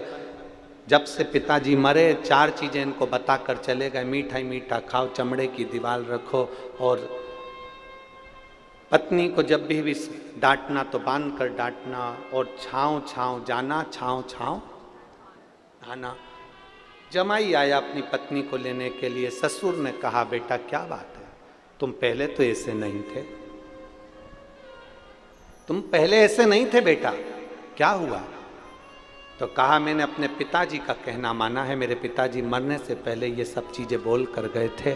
जब से पिताजी मरे 4 चीजें इनको बताकर चले गए, मीठा ही मीठा खाओ, चमड़े की दीवार रखो, और पत्नी को जब भी डांटना तो बांध कर डांटना, और छाँव छाँव जाना, छाँव छाँव आना। जमाई आया अपनी पत्नी को लेने के लिए। ससुर ने कहा, बेटा क्या बात है, तुम पहले तो ऐसे नहीं थे, तुम पहले ऐसे नहीं थे बेटा, क्या हुआ? तो कहा, मैंने अपने पिताजी का कहना माना है, मेरे पिताजी मरने से पहले ये सब चीजें बोल कर गए थे।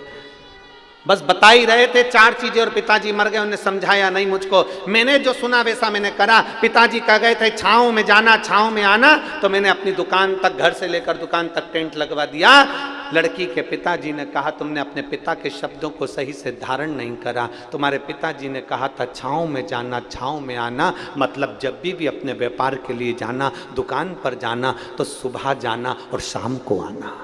बस बता ही रहे थे 4 चीजें और पिताजी मर गए, उन्हें समझाया नहीं मुझको। मैंने जो सुना वैसा मैंने करा। पिताजी कह गए थे छाँव में जाना, छाँव में आना, तो मैंने अपनी दुकान तक, घर से लेकर दुकान तक टेंट लगवा दिया। लड़की के पिताजी ने कहा, तुमने अपने पिता के शब्दों को सही से धारण नहीं करा। तुम्हारे पिताजी ने कहा था छाँव में जाना, छाँव में आना, मतलब जब भी अपने व्यापार के लिए जाना, दुकान पर जाना, तो सुबह जाना और शाम को आना।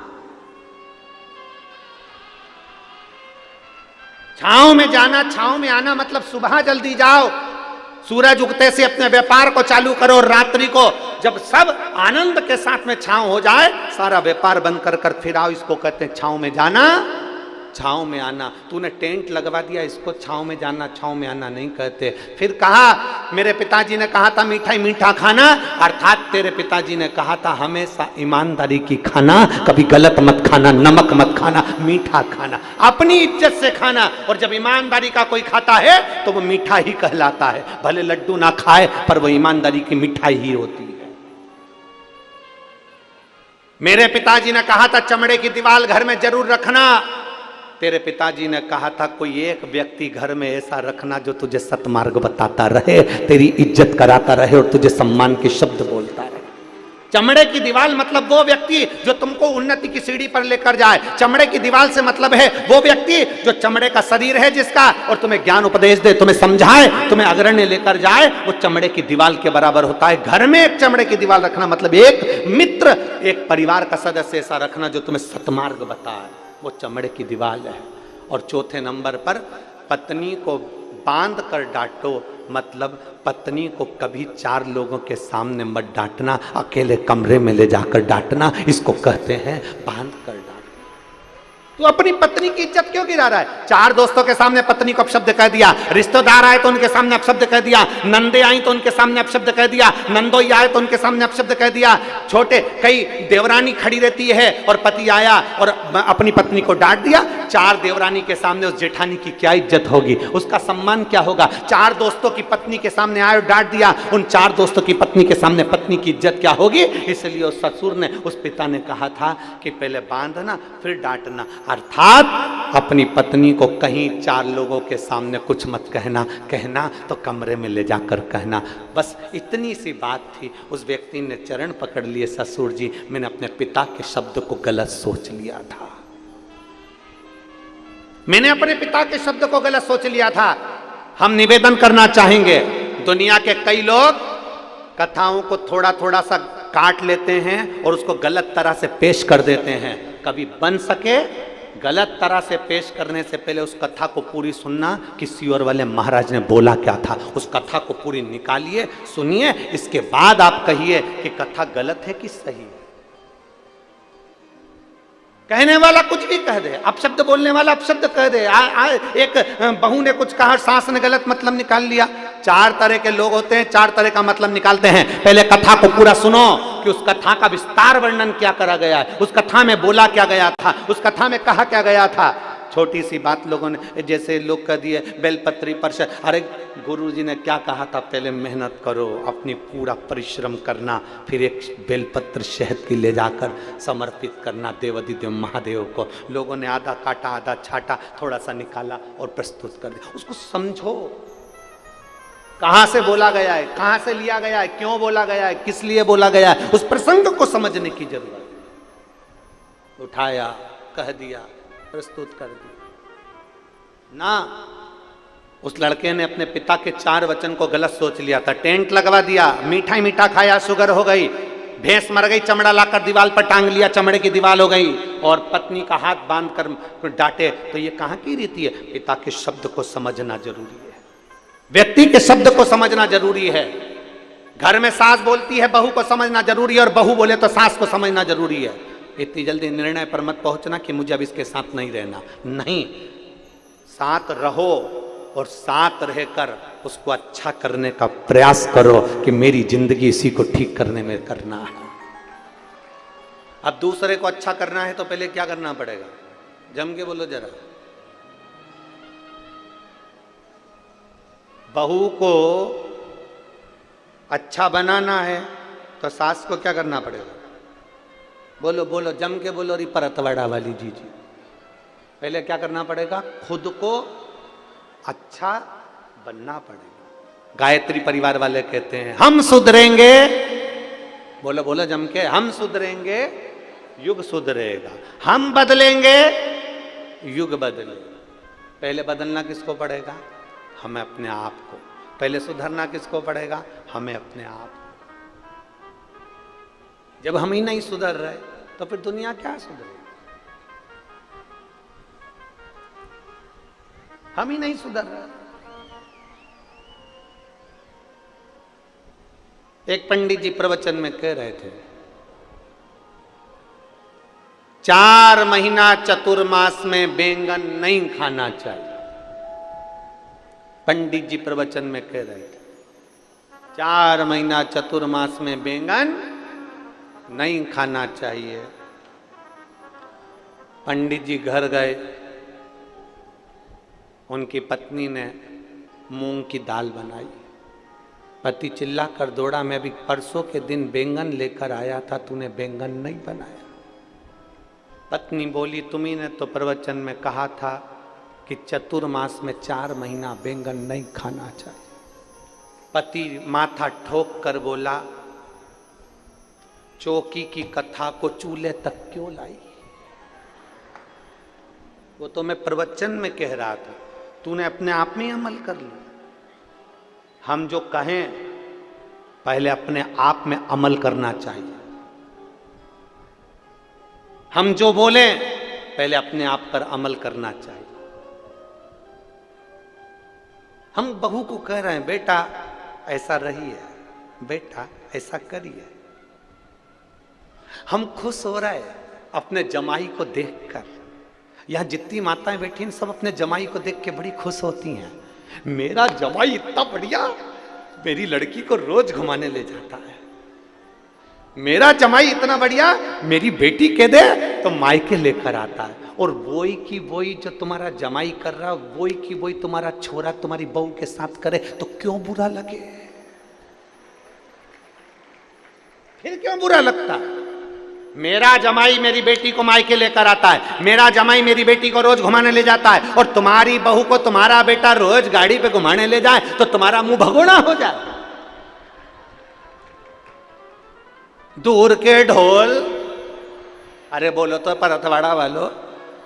छांव में जाना, छांव में आना मतलब सुबह जल्दी जाओ, सूरज उगते से अपने व्यापार को चालू करो, और रात्रि को जब सब आनंद के साथ में छांव हो जाए, सारा व्यापार बंद कर कर फिर आओ। इसको कहते हैं छांव में जाना, छांव में आना। तूने टेंट लगवा दिया, इसको छांव में जाना, छांव में आना नहीं कहते। फिर कहा, मेरे पिताजी ने कहा था मीठा ही मीठा खाना, अर्थात तेरे पिताजी ने कहा था हमेशा ईमानदारी की खाना, कभी गलत मत खाना, नमक मत खाना, मीठा खाना, अपनी इज्जत से खाना। और जब ईमानदारी का कोई खाता है तो वो मीठा ही कहलाता है, भले लड्डू ना खाए पर वो ईमानदारी की मिठाई ही होती है। मेरे पिताजी ने कहा था चमड़े की दीवार घर में जरूर रखना। तेरे पिताजी ने कहा था कोई एक व्यक्ति घर में ऐसा रखना जो तुझे सतमार्ग बताता रहे, तेरी इज्जत कराता रहे और तुझे सम्मान के शब्द बोलता रहे। चमड़े की दीवार मतलब वो व्यक्ति जो तुमको उन्नति की सीढ़ी पर लेकर जाए। चमड़े की दीवार से मतलब है वो व्यक्ति जो चमड़े का शरीर है जिसका, और तुम्हें ज्ञान उपदेश दे, तुम्हें समझाए, तुम्हें अग्रण्य लेकर जाए, वो चमड़े की दीवार के बराबर होता है। घर में एक चमड़े की दीवार रखना मतलब एक मित्र, एक परिवार का सदस्य ऐसा रखना जो तुम्हें सतमार्ग बताए, वो चमड़े की दीवार है। और चौथे नंबर पर पत्नी को बांध कर डांटो, मतलब पत्नी को कभी 4 लोगों के सामने मत डांटना, अकेले कमरे में ले जाकर डांटना, इसको कहते हैं बांध कर डांटना। तू अपनी पत्नी की इज्जत क्यों गिरा रहा है? 4 दोस्तों के सामने पत्नी को अपशब्द कह दिया, रिश्तेदार आए तो उनके सामने अपशब्द कह दिया, नंदे आई तो उनके सामने अपशब्द कह दिया, नंदोई आए तो उनके सामने अपशब्द कह दिया, छोटे कई देवरानी खड़ी रहती है और पति आया और अपनी पत्नी को डांट दिया। 4 देवरानी के सामने उस जेठानी की क्या इज्जत होगी, उसका सम्मान क्या होगा? 4 दोस्तों की पत्नी के सामने आए और डांट दिया, उन 4 दोस्तों की पत्नी के सामने पत्नी की इज्जत क्या होगी? इसलिए उस ससुर ने, उस पिता ने कहा था कि पहले बांधना फिर डांटना, अर्थात अपनी पत्नी को कहीं 4 लोगों के सामने कुछ मत कहना, कहना तो कमरे में ले जाकर कहना। बस इतनी सी बात थी। उस व्यक्ति ने चरण पकड़ लिए, ससुर जी मैंने अपने पिता के शब्द को गलत सोच लिया था, मैंने अपने पिता के शब्द को गलत सोच लिया था। हम निवेदन करना चाहेंगे, दुनिया के कई लोग कथाओं को थोड़ा थोड़ा सा काट लेते हैं और उसको गलत तरह से पेश कर देते हैं। कभी बन सके गलत तरह से पेश करने से पहले उस कथा को पूरी सुनना, किसी और वाले महाराज ने बोला क्या था, उस कथा को पूरी निकालिए, सुनिए, इसके बाद आप कहिए कि कथा गलत है कि सही है। कहने वाला कुछ भी कह दे, अपशब्द बोलने वाला अपशब्द कह दे। एक बहू ने कुछ कहा, सास ने गलत मतलब निकाल लिया। 4 तरह के लोग होते हैं, 4 तरह का मतलब निकालते हैं। पहले कथा को पूरा सुनो कि उस कथा का विस्तार वर्णन क्या करा गया है, उस कथा में बोला क्या गया था, उस कथा में कहा क्या गया था। छोटी सी बात लोगों ने, जैसे लोग कह दिए बेलपत्री पर, अरे गुरुजी ने क्या कहा था, पहले मेहनत करो, अपनी पूरा परिश्रम करना, फिर एक बेलपत्र शहद की ले जाकर समर्पित करना देवाधिदेव महादेव को। लोगों ने आधा काटा, आधा छाटा, थोड़ा सा निकाला और प्रस्तुत कर दिया। उसको समझो, कहां से बोला गया है, कहां से लिया गया है, क्यों बोला गया है, किस लिए बोला गया है, उस प्रसंग को समझने की जरूरत है। उठाया, कह दिया, प्रस्तुत कर दिया ना। उस लड़के ने अपने पिता के 4 वचन को गलत सोच लिया था। टेंट लगवा दिया, मीठा ही मीठा खाया, शुगर हो गई, भैंस मर गई, चमड़ा लाकर दीवार पर टांग लिया, चमड़े की दीवार हो गई, और पत्नी का हाथ बांध कर डांटे। तो ये कहां की रीति है? पिता के शब्द को समझना जरूरी है, व्यक्ति के शब्द को समझना जरूरी है। घर में सास बोलती है, बहू को समझना जरूरी है, और बहू बोले तो सास को समझना जरूरी है। इतनी जल्दी निर्णय पर मत पहुंचना कि मुझे अब इसके साथ नहीं रहना, नहीं, साथ रहो और साथ रहकर उसको अच्छा करने का प्रयास करो कि मेरी जिंदगी इसी को ठीक करने में करना है। अब दूसरे को अच्छा करना है तो पहले क्या करना पड़ेगा? जम के बोलो जरा। बहू को अच्छा बनाना है तो सास को क्या करना पड़ेगा? बोलो बोलो, जम के बोलो री परतवाड़ा वाली जी। पहले क्या करना पड़ेगा? खुद को अच्छा बनना पड़ेगा। गायत्री परिवार वाले कहते हैं हम सुधरेंगे, बोलो बोलो जम के, हम सुधरेंगे युग सुधरेगा, हम बदलेंगे युग बदलेगा। पहले बदलना किसको पड़ेगा? हमें अपने आप को। पहले सुधरना किसको पड़ेगा? हमें अपने आप। जब हम ही नहीं सुधर रहे तो फिर दुनिया क्या सुधरेगी? हम ही नहीं सुधर रहे। एक पंडित जी प्रवचन में कह रहे थे, 4 महीना चतुर्मास में बैंगन नहीं खाना चाहिए। पंडित जी प्रवचन में कह रहे थे 4 महीना चतुर्मास में बैंगन नहीं खाना चाहिए। पंडित जी घर गए, उनकी पत्नी ने मूंग की दाल बनाई। पति चिल्ला कर दौड़ा, मैं भी परसों के दिन बैंगन लेकर आया था, तूने बैंगन नहीं बनाया। पत्नी बोली, तुम्ही ने तो प्रवचन में कहा था कि चतुर्मास में 4 महीना बैंगन नहीं खाना चाहिए। पति माथा ठोक कर बोला, चौकी की कथा को चूल्हे तक क्यों लाई? वो तो मैं प्रवचन में कह रहा था, तूने अपने आप में अमल कर लिया। हम जो कहें पहले अपने आप में अमल करना चाहिए। हम जो बोलें पहले अपने आप पर अमल करना चाहिए। हम बहू को कह रहे हैं, बेटा ऐसा रही है, बेटा ऐसा करिए। हम खुश हो रहे हैं अपने जमाई को देखकर। यहां जितनी माताएं बैठी हैं सब अपने जमाई को देख के बड़ी खुश होती हैं। मेरा जमाई इतना बढ़िया, मेरी लड़की को रोज घुमाने ले जाता है। मेरा जमाई इतना बढ़िया, मेरी बेटी कह दे तो मायके लेकर आता है। और वही की वही जो तुम्हारा जमाई कर रहा, वही की वही तुम्हारा छोरा तुम्हारी बहू के साथ करे तो क्यों बुरा लगे? फिर क्यों बुरा लगता है? मेरा जमाई मेरी बेटी को मायके लेकर आता है, मेरा जमाई मेरी बेटी को रोज घुमाने ले जाता है, और तुम्हारी बहू को तुम्हारा बेटा रोज गाड़ी पे घुमाने ले जाए तो तुम्हारा मुंह भगोना हो जाए। दूर के ढोल, अरे बोलो तो परतवाड़ा वालों,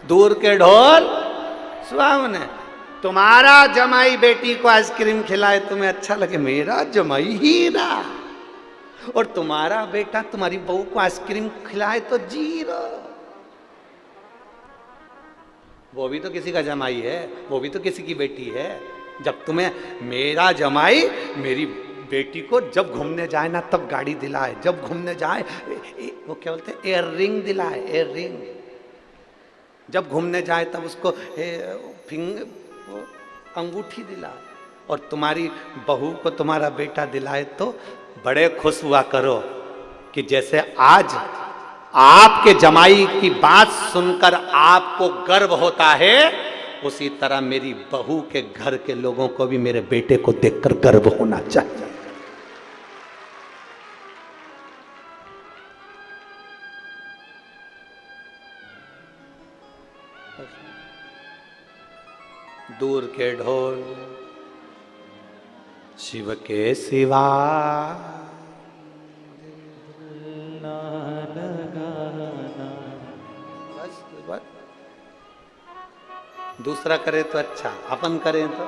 दूर के ढोल सुहावने। तुम्हारा जमाई बेटी को आइसक्रीम खिलाए तुम्हें अच्छा लगे, मेरा जमाई हीरा। और तुम्हारा बेटा तुम्हारी बहू को आइसक्रीम खिलाए तो जीरो। वो भी तो किसी का जमाई है, वो भी तो किसी की बेटी है। जब तुम्हें मेरा जमाई मेरी बेटी को जब घूमने जाए ना तब गाड़ी दिलाए, जब घूमने जाए वो क्या बोलते हैं, एयर रिंग दिलाए, एयर रिंग। जब घूमने जाए तब उसको अंगूठी दिलाए। और तुम्हारी बहू को तुम्हारा बेटा दिलाए तो बड़े खुश हुआ करो कि जैसे आज आपके जमाई की बात सुनकर आपको गर्व होता है, उसी तरह मेरी बहू के घर के लोगों को भी मेरे बेटे को देखकर गर्व होना चाहिए। दूर के ढोल शिव के सिवा बस दूसरा करे तो अच्छा, अपन करें तो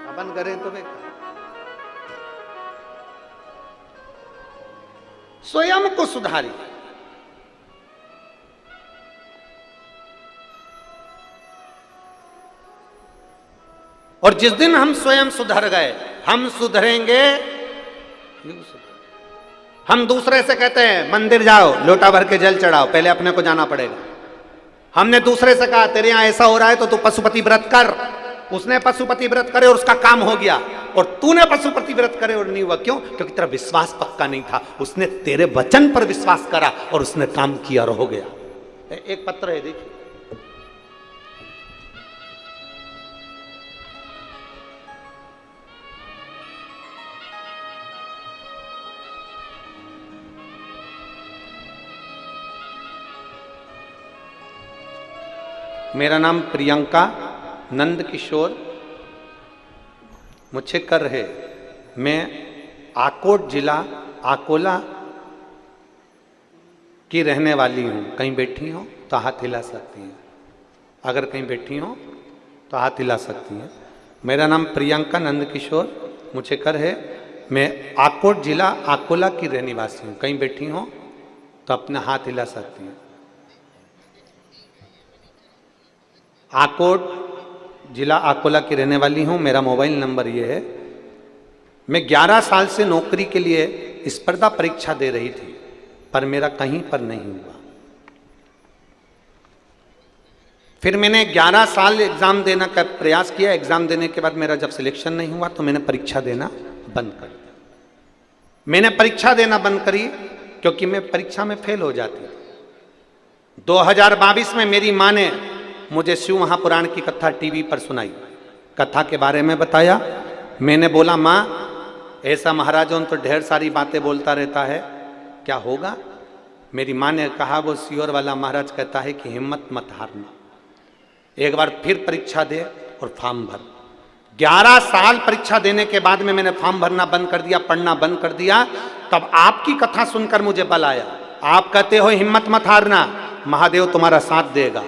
अपन करें तो बेकार। स्वयं को सुधारिए। और जिस दिन हम स्वयं सुधर गए, हम सुधरेंगे। हम दूसरे से कहते हैं मंदिर जाओ, लोटा भर के जल चढ़ाओ, पहले अपने को जाना पड़ेगा। हमने दूसरे से कहा तेरे यहां ऐसा हो रहा है तो तू पशुपति व्रत कर। उसने पशुपति व्रत करे और उसका काम हो गया, और तूने पशुपति व्रत करे और नहीं हुआ। क्यों? क्योंकि तेरा विश्वास पक्का नहीं था। उसने तेरे वचन पर विश्वास करा और उसने काम किया और हो गया। एक पत्र है, देखिए। मेरा नाम प्रियंका नंद किशोर मुच्छेकर है। मैं आकोट जिला अकोला की रहने वाली हूँ। कहीं बैठी हो तो हाथ हिला सकती हैं। अगर कहीं बैठी हो तो हाथ हिला सकती हैं। मेरा नाम प्रियंका नंद किशोर मुच्छेकर है। मैं आकोट जिला अकोला की रहने वासी हूँ। कहीं बैठी हो तो अपना हाथ हिला सकती हैं। आकोट, जिला अकोला की रहने वाली हूँ। मेरा मोबाइल नंबर ये है। मैं 11 साल से नौकरी के लिए स्पर्धा परीक्षा दे रही थी, पर मेरा कहीं पर नहीं हुआ। फिर मैंने 11 साल एग्जाम देना का प्रयास किया। एग्जाम देने के बाद मेरा जब सिलेक्शन नहीं हुआ तो मैंने परीक्षा देना बंद कर दिया। मैंने परीक्षा देना बंद करी क्योंकि मैं परीक्षा में फेल हो जाती। 2022 में मेरी माँ ने मुझे शिव महापुराण की कथा टीवी पर सुनाई, कथा के बारे में बताया। मैंने बोला, माँ ऐसा महाराजों तो ढेर सारी बातें बोलता रहता है, क्या होगा? मेरी माँ ने कहा, वो सियोर वाला महाराज कहता है कि हिम्मत मत हारना, एक बार फिर परीक्षा दे और फॉर्म भर। 11 साल परीक्षा देने के बाद में मैंने फॉर्म भरना बंद कर दिया, पढ़ना बंद कर दिया। तब आपकी कथा सुनकर मुझे बल आया। आप कहते हो हिम्मत मत हारना, महादेव तुम्हारा साथ देगा।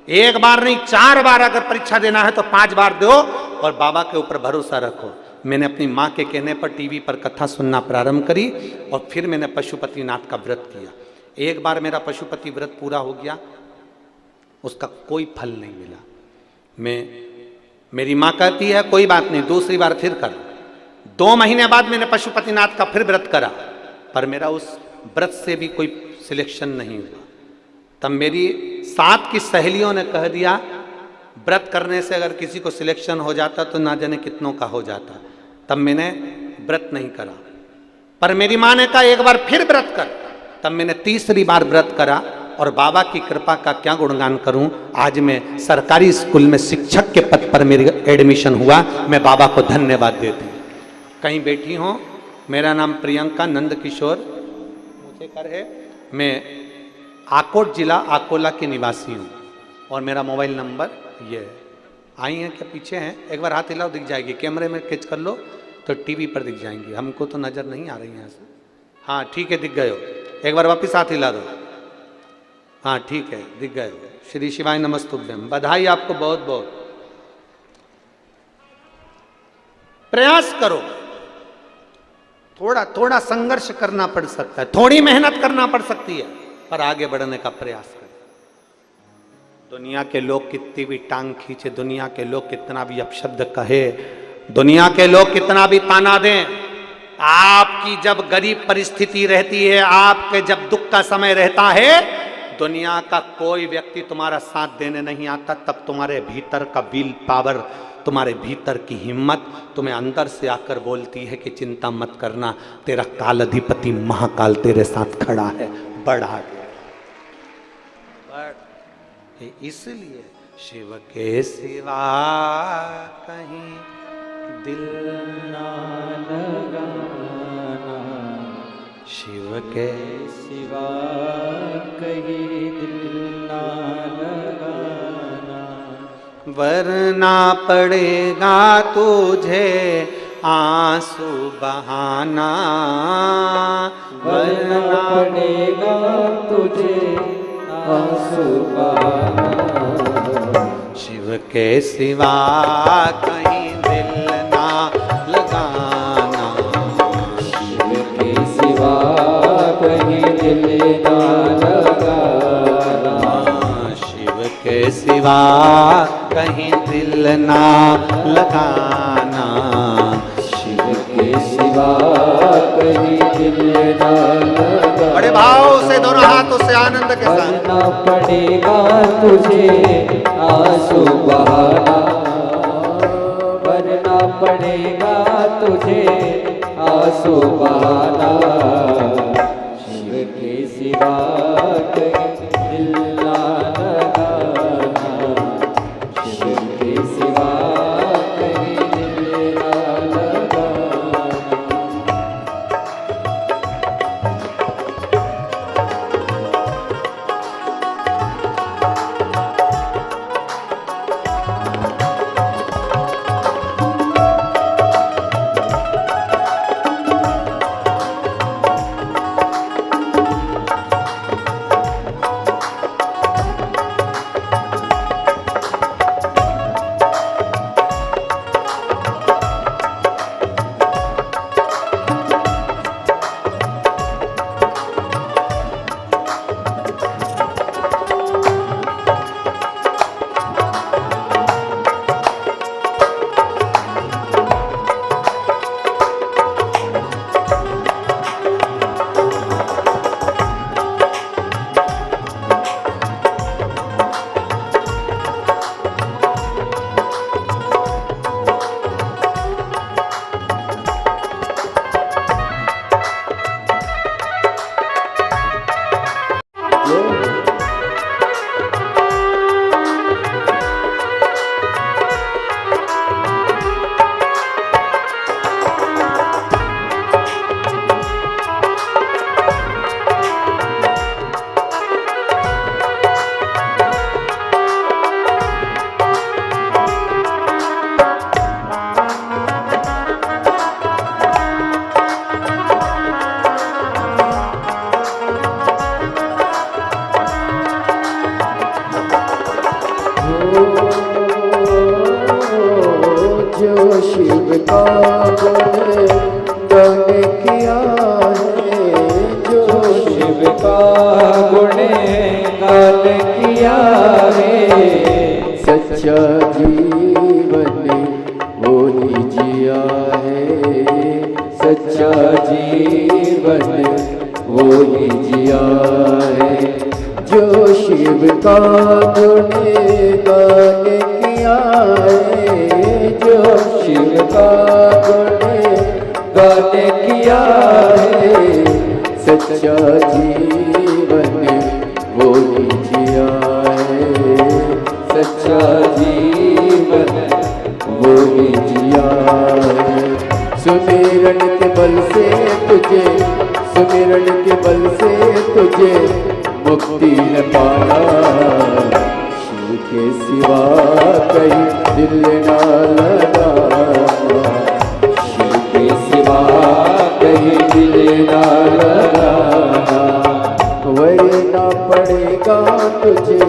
एक बार नहीं, 4 बार अगर परीक्षा देना है तो 5 बार दो और बाबा के ऊपर भरोसा रखो। मैंने अपनी माँ के कहने पर टीवी पर कथा सुनना प्रारंभ करी और फिर मैंने पशुपतिनाथ का व्रत किया। एक बार मेरा पशुपति व्रत पूरा हो गया, उसका कोई फल नहीं मिला। मेरी माँ कहती है कोई बात नहीं, दूसरी बार फिर कर। 2 महीने बाद मैंने पशुपतिनाथ का फिर व्रत करा, पर मेरा उस व्रत से भी कोई सिलेक्शन नहीं हुआ। तब मेरी साथ की सहेलियों ने कह दिया, व्रत करने से अगर किसी को सिलेक्शन हो जाता तो ना जाने कितनों का हो जाता। तब मैंने व्रत नहीं करा, पर मेरी माँ ने कहा एक बार फिर व्रत कर। तब मैंने तीसरी बार व्रत करा और बाबा की कृपा का क्या गुणगान करूं। आज मैं सरकारी स्कूल में शिक्षक के पद पर मेरी एडमिशन हुआ। मैं बाबा को धन्यवाद देती हूँ। कहीं बैठी हो, मेरा नाम प्रियंका नंद किशोर मुझे कर है। मैं आकोट जिला अकोला की निवासी हूँ और मेरा मोबाइल नंबर ये है। आई हैं क्या? पीछे हैं, एक बार हाथ हिलाओ, दिख जाएगी। कैमरे में खींच कर लो तो टीवी पर दिख जाएंगी, हमको तो नज़र नहीं आ रही यहाँ से। हाँ ठीक है, दिख गए हो। एक बार वापस हाथ हिला दो। हाँ ठीक है, दिख गए हो। श्री शिवाय नमस्तुभ्यम। बधाई आपको बहुत बहुत। प्रयास करो, थोड़ा थोड़ा संघर्ष करना पड़ सकता है, थोड़ी मेहनत करना पड़ सकती है, पर आगे बढ़ने का प्रयास करें। दुनिया के लोग कितनी भी टांग खींचे, दुनिया के लोग कितना भी अपशब्द कहे, दुनिया के लोग कितना भी ताना दें, आपकी जब गरीब परिस्थिति रहती है, आपके जब दुख का समय रहता है, दुनिया का कोई व्यक्ति तुम्हारा साथ देने नहीं आता। तब तुम्हारे भीतर का विल पावर, तुम्हारे भीतर की हिम्मत तुम्हें अंदर से आकर बोलती है कि चिंता मत करना, तेरा काल अधिपति महाकाल तेरे साथ खड़ा है, बढ़ आगे। इसलिए शिव के सिवा कहीं दिल ना लगाना, शिव के सिवा कहीं दिल ना लगाना, वरना पड़ेगा तुझे आंसू बहाना, वरना पड़ेगा तुझे आंसू बहाना। शिव के सिवा कहीं दिल ना लगाना, शिव के सिवा कहीं दिल ना लगाना, शिव के सिवा कहीं दिल ना लगाना, शिव के सिवा कहीं दिल ना लगाना। बड़े भाव से दोनों हाथों से आनंद के साथ। वरना पड़ेगा तुझे आंसू बहाना, वरना पड़ेगा तुझे आंसू बहाना, शिव के सिवा कहीं दिल ना लगाना, शिव के सिवा कहीं दिल ना लगाना। जो शिव का गुणगान किया है, जो शिव का गुणगान किया है, सच्चा जीवन वो ही जिया है, सच्चा जीवन वो ही जिया है। जो शिव का गुणगान किया है, जो शिव का गुणगान किया है, सच्चा जीवन वो ही जिया है, सच्चा जीवन वो ही जिया है। सुमिरन के बल से तुझे, सुमिरन के बल से तुझे मुक्ति न पाना, शिव के सिवा कहीं दिल न लगाना, शिव के सिवा कहीं दिल न लगाना। वरना पड़ेगा तुझे,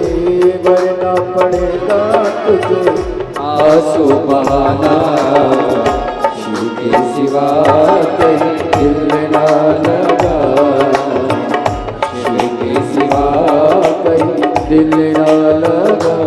वरना पड़ेगा तुझे आंसू बहाना, शिव के सिवा कहीं दिल न लगाना, शिव के सिवा कहीं दिल न लगाना।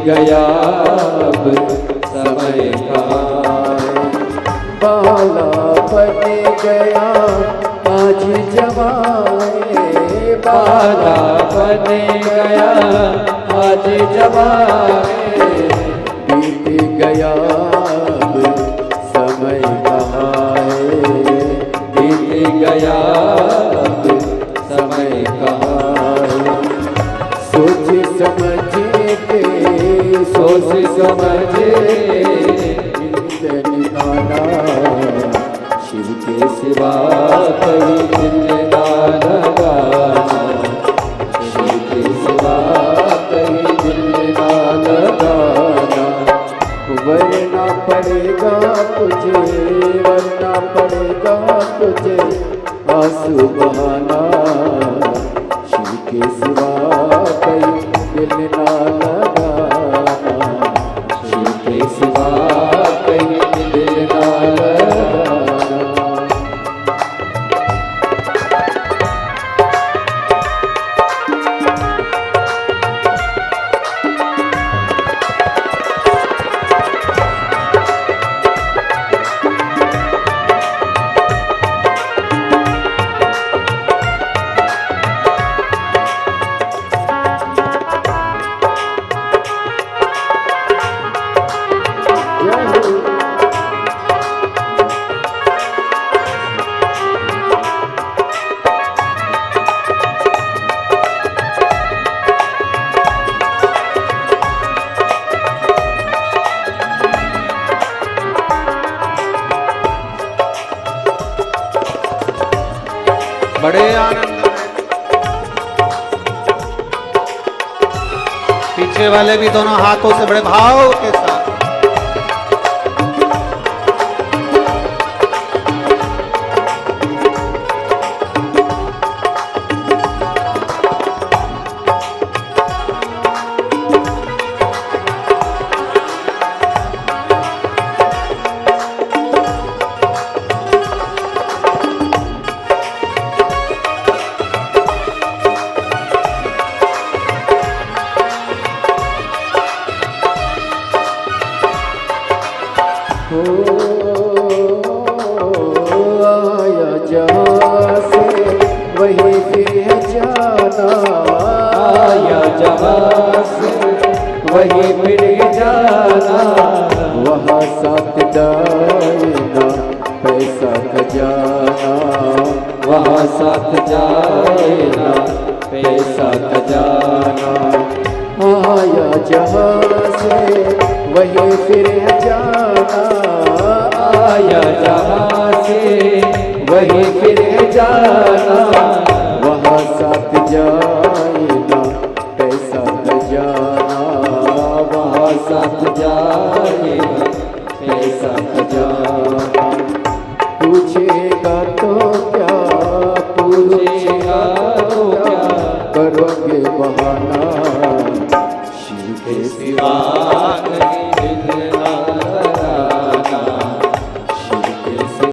गया अब समय कहाँ है, बाला बन गया आज जवाए, बाला बन गया आज जवाए, बीत गया अब समय कहाँ है, बीत गया अब समय कहाँ है। सोच समझ के, सोच समझ निकाला, शिव के सिवा कहीं दिल ना लगाना, शिव के सिवा कहीं दिल ना लगाना। वरना पड़ेगा तुझे, वरना पड़ेगा तुझे आंसू बहाना, शिव के सिवा कहीं दिल ना लगाना, शिव के सिवा कहीं दिल ना लगाना। बड़े आनंद में पीछे वाले भी दोनों हाथों से बड़े भाव के साथ हो आया जहाँ से वहीं फिर जाना, आया जहाँ से वहीं फिर जाना, वहाँ साथ जाना पैसा खजाना, वहाँ साथ जाएगा पैसा खजाना। आया जहाँ से वहीं फिर जाना, आया जहाँ से वहीं फिर जाना, वहाँ साथ जाना पैसा खजाना, वहाँ साथ जाएगा पैसा खजाना। पूछेगा तो क्या, पूछेगा तो क्या, करोगे बहाना, शिव के सिवा सिवा